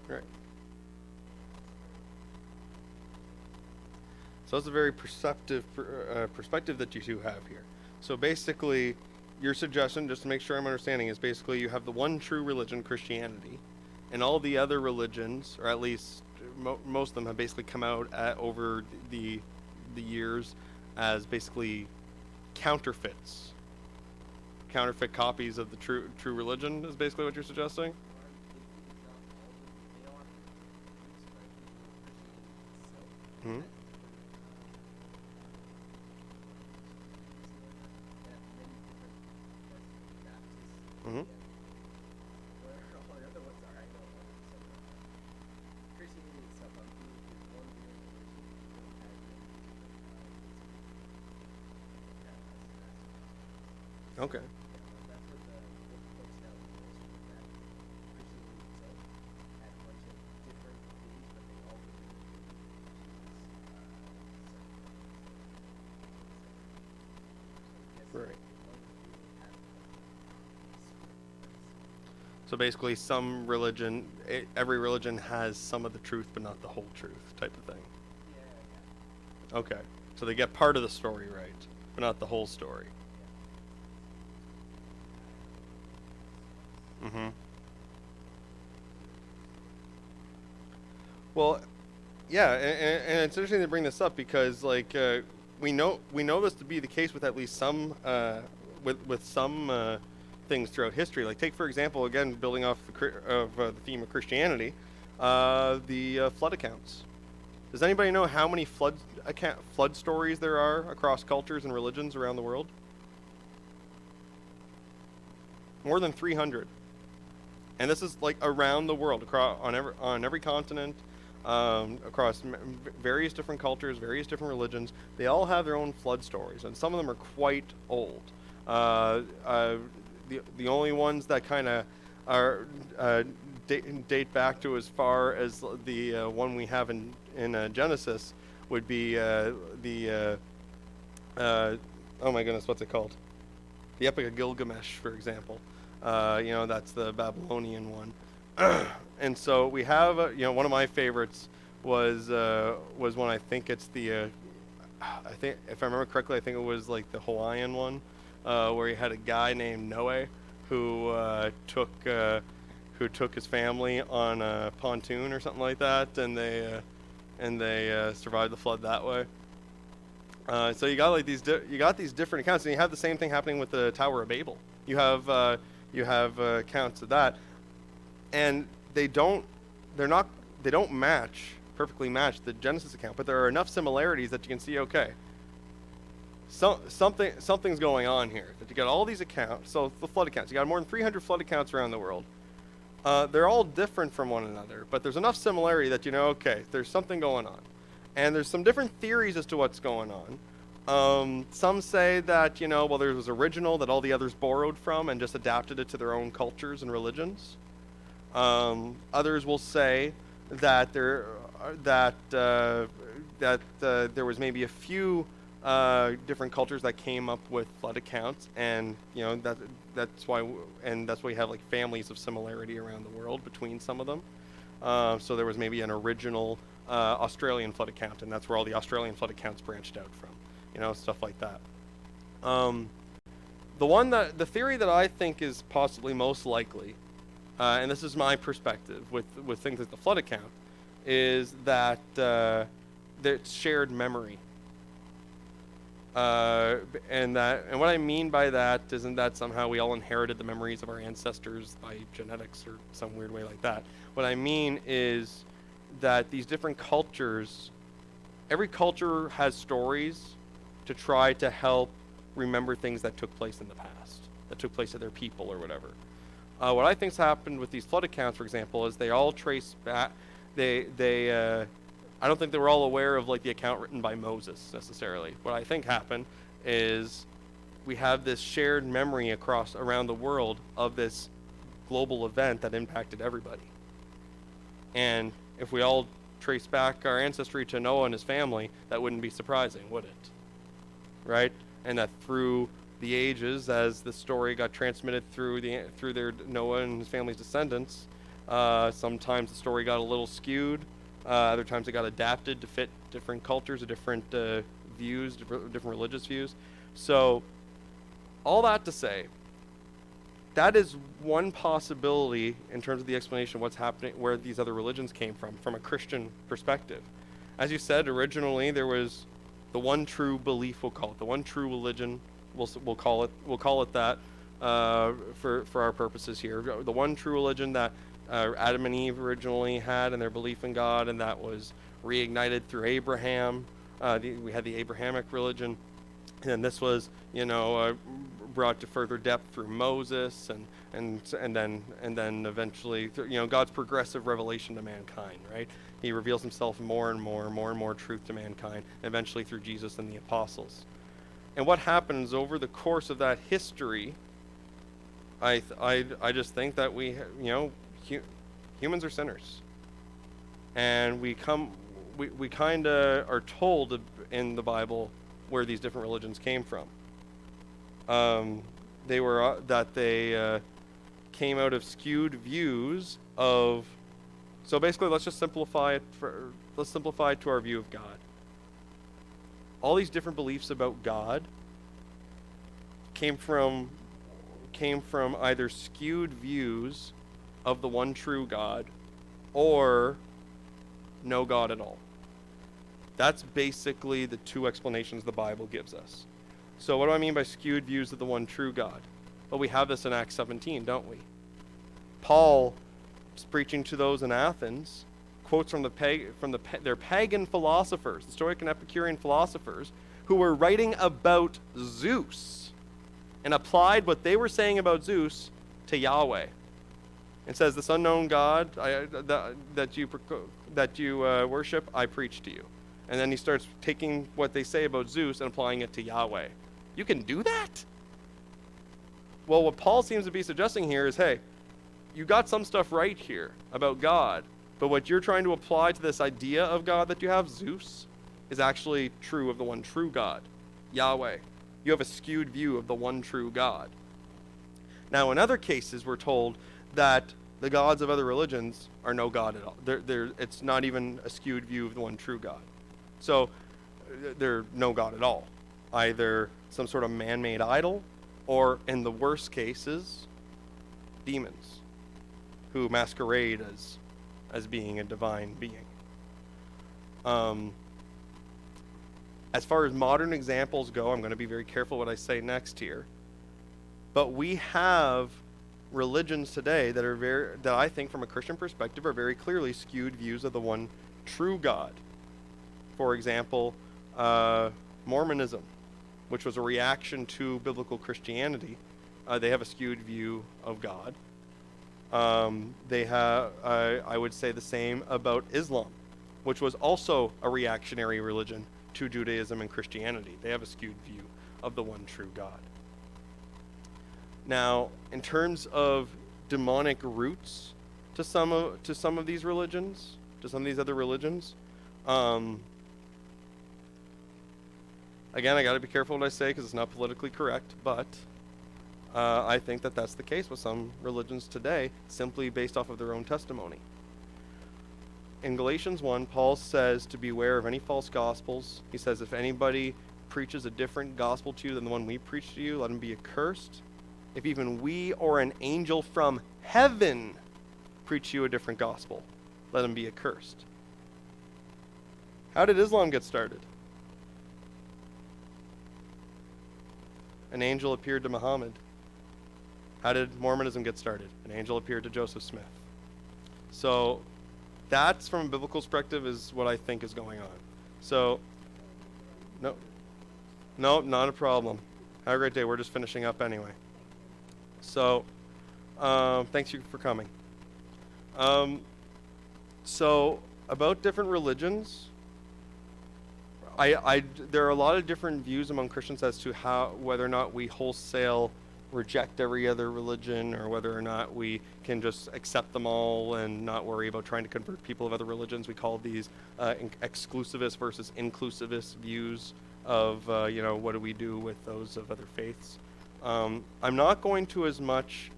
Right. So that's a very perspective that you two have here. So basically, your suggestion, just to make sure I'm understanding, is basically you have the one true religion, Christianity, and all the other religions, or at least most of them, have basically come out over the years as basically counterfeits, counterfeit copies of the true religion. Is basically what you're suggesting. Hmm. Hmm. Okay. Right. So basically, every religion has some of the truth, but not the whole truth, type of thing. Okay. So they get part of the story right, but not the whole story. Mm-hmm. Well, yeah, and it's interesting to bring this up because we know this to be the case with at least some with some things throughout history. Like take for example, again building off the theme of Christianity, the flood accounts. Does anybody know how many flood stories there are across cultures and religions around the world? More than 300. And this is like around the world, across on every continent, across various different cultures, various different religions. They all have their own flood stories, and some of them are quite old. Uh, uh, the only ones that kind of are date back to as far as the one we have in Genesis would be the oh my goodness, what's it called? The Epic of Gilgamesh, for example. That's the Babylonian one. And so we have, one of my favorites was one. I think it's I think if I remember correctly, I think it was like the Hawaiian one, where you had a guy named Noe who took his family on a pontoon or something like that, and they survived the flood that way. So you got like you got these different accounts, and you have the same thing happening with the Tower of Babel. You have accounts of that, and they don't they're not they don't perfectly match the Genesis account, but there are enough similarities that you can see, okay, something's going on here. That you got all these accounts, so the flood accounts, you got more than 300 flood accounts around the world. They're all different from one another, but there's enough similarity that you know, okay, there's something going on. And there's some different theories as to what's going on. Some say that, well, there was original that all the others borrowed from and just adapted it to their own cultures and religions. Others will say that there was maybe a few different cultures that came up with flood accounts, and that's why you have like families of similarity around the world between some of them. So there was maybe an original Australian flood account, and that's where all the Australian flood accounts branched out from. Stuff like that. The theory that I think is possibly most likely, and this is my perspective with things like the flood account, is that it's shared memory. And what I mean by that isn't that somehow we all inherited the memories of our ancestors by genetics or some weird way like that. What I mean is that these different cultures, every culture has stories to try to help remember things that took place in the past, that took place to their people or whatever. What I think's happened with these flood accounts, for example, is they all trace back. I don't think they were all aware of like the account written by Moses necessarily. What I think happened is we have this shared memory around the world of this global event that impacted everybody. And if we all trace back our ancestry to Noah and his family, that wouldn't be surprising, would it? Right? And that through the ages, as the story got transmitted through their Noah and his family's descendants, sometimes the story got a little skewed. Other times it got adapted to fit different cultures, or different views, different religious views. So, all that to say, that is one possibility in terms of the explanation of what's happening, where these other religions came from a Christian perspective. As you said, originally there was the one true belief, we'll call it, the one true religion, we'll call it that for our purposes here. The one true religion that Adam and Eve originally had in their belief in God, and that was reignited through Abraham. We had the Abrahamic religion, and this was, brought to further depth through Moses, and then eventually, God's progressive revelation to mankind. Right? He reveals Himself more and more truth to mankind, eventually through Jesus and the apostles. And what happens over the course of that history, I just think that humans are sinners, and we kind of are told in the Bible where these different religions came from. They came out of skewed views of. So basically, let's simplify it to our view of God. All these different beliefs about God came from either skewed views of the one true God, or no God at all. That's basically the two explanations the Bible gives us. So what do I mean by skewed views of the one true God? Well, we have this in Acts 17, don't we? Paul, preaching to those in Athens, quotes from their pagan philosophers, the Stoic and Epicurean philosophers, who were writing about Zeus, and applied what they were saying about Zeus to Yahweh. It says, "This unknown God that you worship, I preach to you." And then he starts taking what they say about Zeus and applying it to Yahweh. You can do that? Well, what Paul seems to be suggesting here is, hey, you got some stuff right here about God, but what you're trying to apply to this idea of God that you have, Zeus, is actually true of the one true God, Yahweh. You have a skewed view of the one true God. Now, in other cases, we're told that the gods of other religions are no God at all. It's not even a skewed view of the one true God. So, they're no God at all. Either some sort of man-made idol, or in the worst cases, demons who masquerade as being a divine being. As far as modern examples go, I'm going to be very careful what I say next here, but we have religions today that I think from a Christian perspective are very clearly skewed views of the one true God. For example, Mormonism, which was a reaction to biblical Christianity. They have a skewed view of God. They have, I would say the same about Islam, which was also a reactionary religion to Judaism and Christianity. They have a skewed view of the one true God. Now, in terms of demonic roots to some of these religions, to some of these other religions, again, I got to be careful what I say because it's not politically correct, but I think that that's the case with some religions today, simply based off of their own testimony. In Galatians 1, Paul says to beware of any false gospels. He says, if anybody preaches a different gospel to you than the one we preach to you, let him be accursed. If even we or an angel from heaven preach you a different gospel, let him be accursed. How did Islam get started? An angel appeared to Muhammad. How did Mormonism get started? An angel appeared to Joseph Smith. So that's, from a biblical perspective, is what I think is going on. So, no, not a problem. Have a great day. We're just finishing up anyway. So, Thanks you for coming. Um, so about different religions, there are a lot of different views among Christians as to whether or not we wholesale reject every other religion, or whether or not we can just accept them all and not worry about trying to convert people of other religions. We call these exclusivist versus inclusivist views of what do we do with those of other faiths. I'm not going to as much.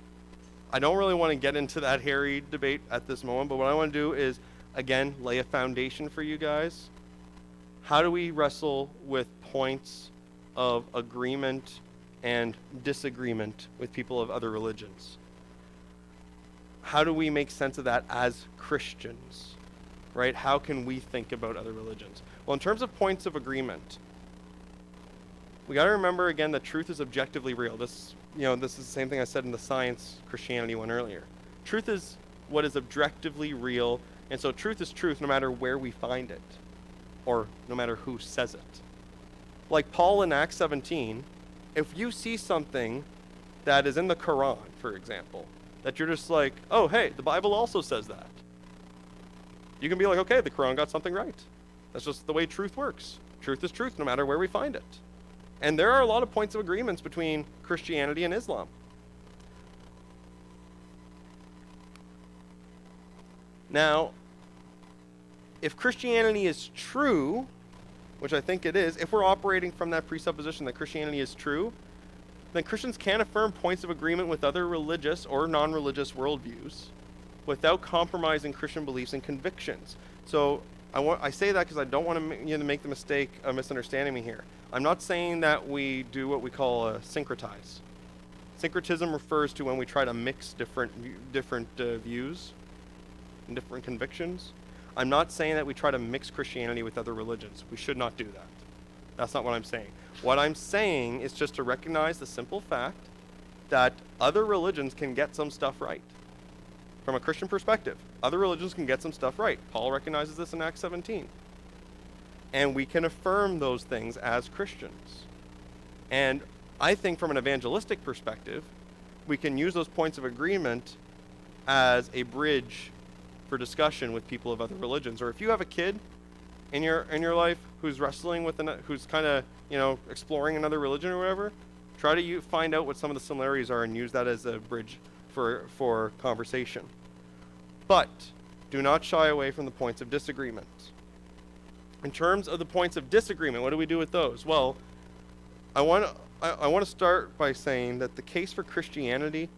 I don't really want to get into that hairy debate at this moment, but what I want to do is, again, lay a foundation for you guys. How do we wrestle with points of agreement and disagreement with people of other religions? How do we make sense of that as Christians, right? How can we think about other religions? Well, in terms of points of agreement, we got to remember again that truth is objectively real. This is the same thing I said in the science Christianity one earlier. Truth is what is objectively real, and so truth is truth no matter where we find it, or no matter who says it. Like Paul in Acts 17, if you see something that is in the Quran, for example, that you're just like, oh, hey, the Bible also says that, you can be like, okay, the Quran got something right. That's just the way truth works. Truth is truth no matter where we find it. And there are a lot of points of agreements between Christianity and Islam. Now, if Christianity is true, which I think it is, if we're operating from that presupposition that Christianity is true, then Christians can affirm points of agreement with other religious or non-religious worldviews without compromising Christian beliefs and convictions. So I say that because I don't want to make the mistake of misunderstanding me here. I'm not saying that we do what we call syncretize. Syncretism refers to when we try to mix different views and different convictions. I'm not saying that we try to mix Christianity with other religions. We should not do that. That's not what I'm saying. What I'm saying is just to recognize the simple fact that other religions can get some stuff right. From a Christian perspective, other religions can get some stuff right. Paul recognizes this in Acts 17. And we can affirm those things as Christians. And I think from an evangelistic perspective, we can use those points of agreement as a bridge for discussion with people of other religions. Or if you have a kid in your life who's wrestling with who's kind of exploring another religion or whatever, try to find out what some of the similarities are and use that as a bridge for conversation. But do not shy away from the points of disagreement. In terms of the points of disagreement, what do we do with those? Well, I want to start by saying that the case for Christianity,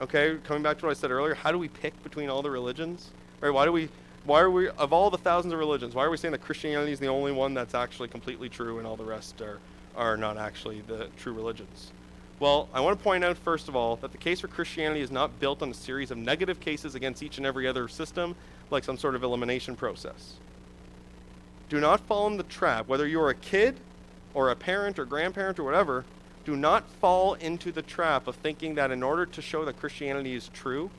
okay, coming back to what I said earlier, how do we pick between all the religions? Right? Why are we, of all the thousands of religions, why are we saying that Christianity is the only one that's actually completely true and all the rest are not actually the true religions? Well, I want to point out, first of all, that the case for Christianity is not built on a series of negative cases against each and every other system, like some sort of elimination process. Do not fall in the trap, whether you're a kid or a parent or grandparent or whatever, do not fall into the trap of thinking that in order to show that Christianity is true,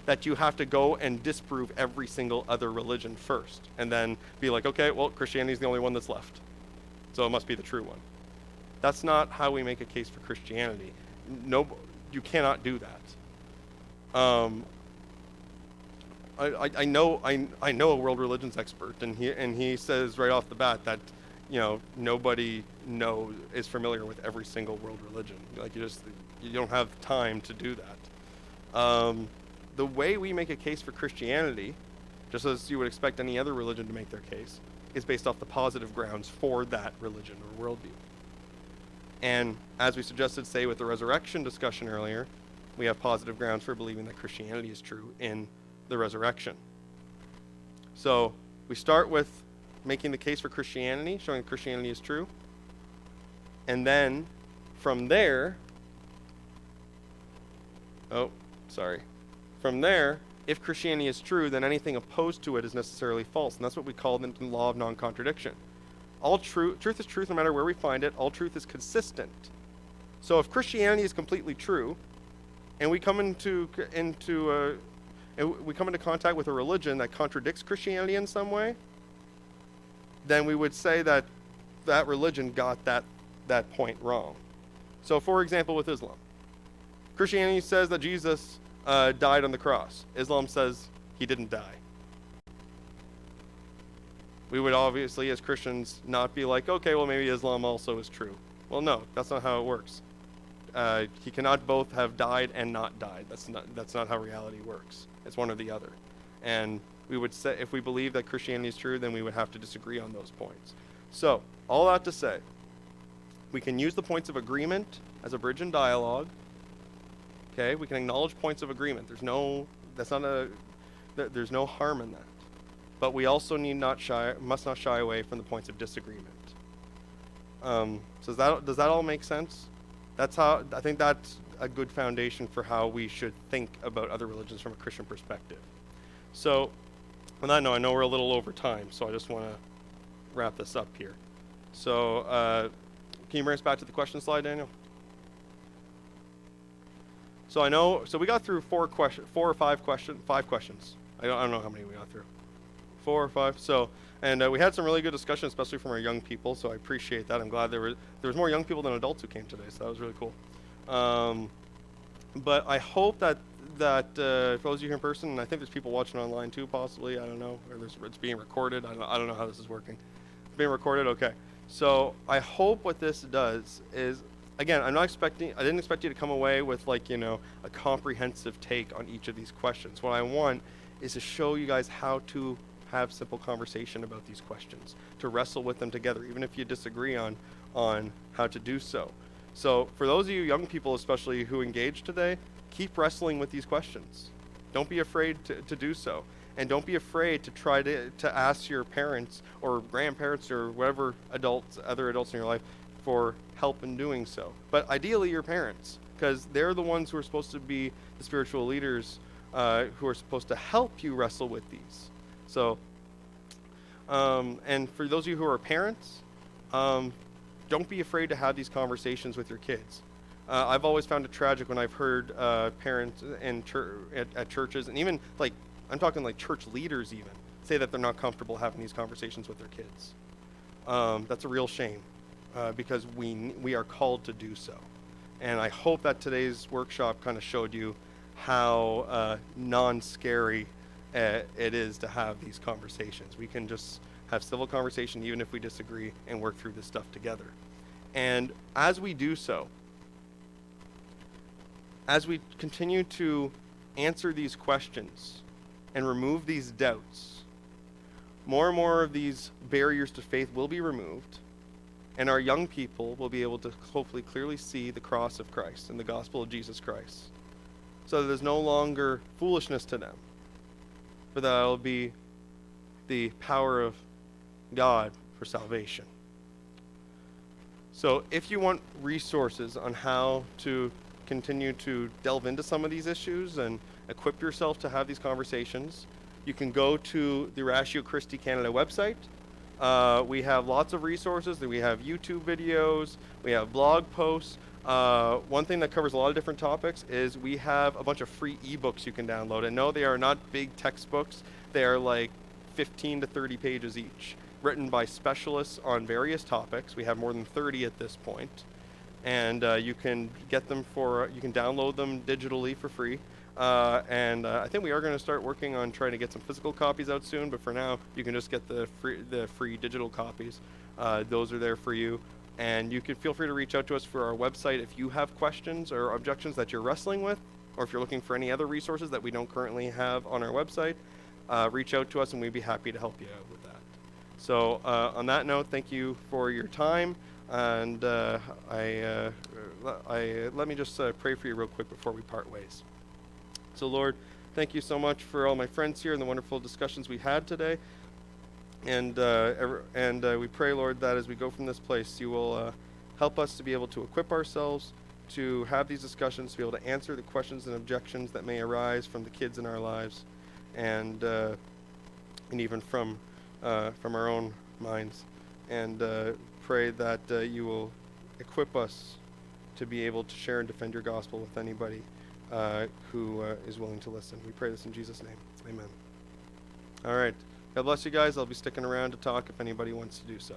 that you have to go and disprove every single other religion first, and then be like, okay, well, Christianity is the only one that's left, so it must be the true one. That's not how we make a case for Christianity. No, you cannot do that. I know a world religions expert, and he says right off the bat that nobody is familiar with every single world religion. Like you don't have time to do that. The way we make a case for Christianity, just as you would expect any other religion to make their case, is based off the positive grounds for that religion or worldview. And as we suggested, say, with the resurrection discussion earlier, we have positive grounds for believing that Christianity is true in the resurrection. So we start with making the case for Christianity, showing that Christianity is true. And then from there, from there, if Christianity is true, then anything opposed to it is necessarily false. And that's what we call the law of non-contradiction. All truth is truth no matter where we find it. All truth is consistent. So if Christianity is completely true, and we come into contact with a religion that contradicts Christianity in some way, then we would say that that religion got that point wrong. So for example, with Islam, Christianity says that Jesus died on the cross. Islam says he didn't die. We would obviously, as Christians, not be like, okay, well, maybe Islam also is true. Well, no, that's not how it works. He cannot both have died and not died. That's not how reality works. It's one or the other. And we would say, if we believe that Christianity is true, then we would have to disagree on those points. So, all that to say, we can use the points of agreement as a bridge in dialogue. Okay, we can acknowledge points of agreement. There's no harm in that. But we also must not shy away from the points of disagreement. So does that all make sense? I think that's a good foundation for how we should think about other religions from a Christian perspective. So, on that note, I know we're a little over time, so I just want to wrap this up here. So, can you bring us back to the question slide, Daniel? So we got through five questions. I don't know how many we got through. 4 or 5. So, and we had some really good discussion, especially from our young people. So I appreciate that. I'm glad there was more young people than adults who came today. So that was really cool. But I hope that for those of you here in person, and I think there's people watching online too, possibly. I don't know. Or it's being recorded. I don't know how this is working. It's being recorded. Okay. So I hope what this does is, again, I didn't expect you to come away with a comprehensive take on each of these questions. What I want is to show you guys how to have simple conversation about these questions, to wrestle with them together, even if you disagree on how to do so. So for those of you young people, especially who engaged today, keep wrestling with these questions. Don't be afraid to do so. And don't be afraid to try to ask your parents or grandparents or whatever other adults in your life for help in doing so. But ideally your parents, because they're the ones who are supposed to be the spiritual leaders who are supposed to help you wrestle with these. So, and for those of you who are parents, don't be afraid to have these conversations with your kids. I've always found it tragic when I've heard parents at churches, and even I'm talking church leaders even, say that they're not comfortable having these conversations with their kids. That's a real shame because we are called to do so. And I hope that today's workshop kind of showed you how non-scary it is to have these conversations. We can just have civil conversation even if we disagree and work through this stuff together. And as we do so, as we continue to answer these questions and remove these doubts, more and more of these barriers to faith will be removed, and our young people will be able to hopefully clearly see the cross of Christ and the gospel of Jesus Christ, so that there's no longer foolishness to them, but that will be the power of God for salvation. So if you want resources on how to continue to delve into some of these issues and equip yourself to have these conversations, you can go to the Ratio Christi Canada website. We have lots of resources. We have YouTube videos. We have blog posts. One thing that covers a lot of different topics is we have a bunch of free ebooks you can download. And no, they are not big textbooks. They are 15 to 30 pages each, written by specialists on various topics. We have more than 30 at this point. And you can get them you can download them digitally for free. And I think we are going to start working on trying to get some physical copies out soon, but for now, you can just get the free digital copies. Those are there for you. And you can feel free to reach out to us for our website if you have questions or objections that you're wrestling with, or if you're looking for any other resources that we don't currently have on our website, reach out to us and we'd be happy to help you out with that. So on that note, thank you for your time. And let me just pray for you real quick before we part ways. So Lord, thank you so much for all my friends here and the wonderful discussions we had today. And we pray, Lord, that as we go from this place, you will help us to be able to equip ourselves to have these discussions, to be able to answer the questions and objections that may arise from the kids in our lives, and even from our own minds. And pray that you will equip us to be able to share and defend your gospel with anybody who is willing to listen. We pray this in Jesus' name. Amen. All right. God bless you guys. I'll be sticking around to talk if anybody wants to do so.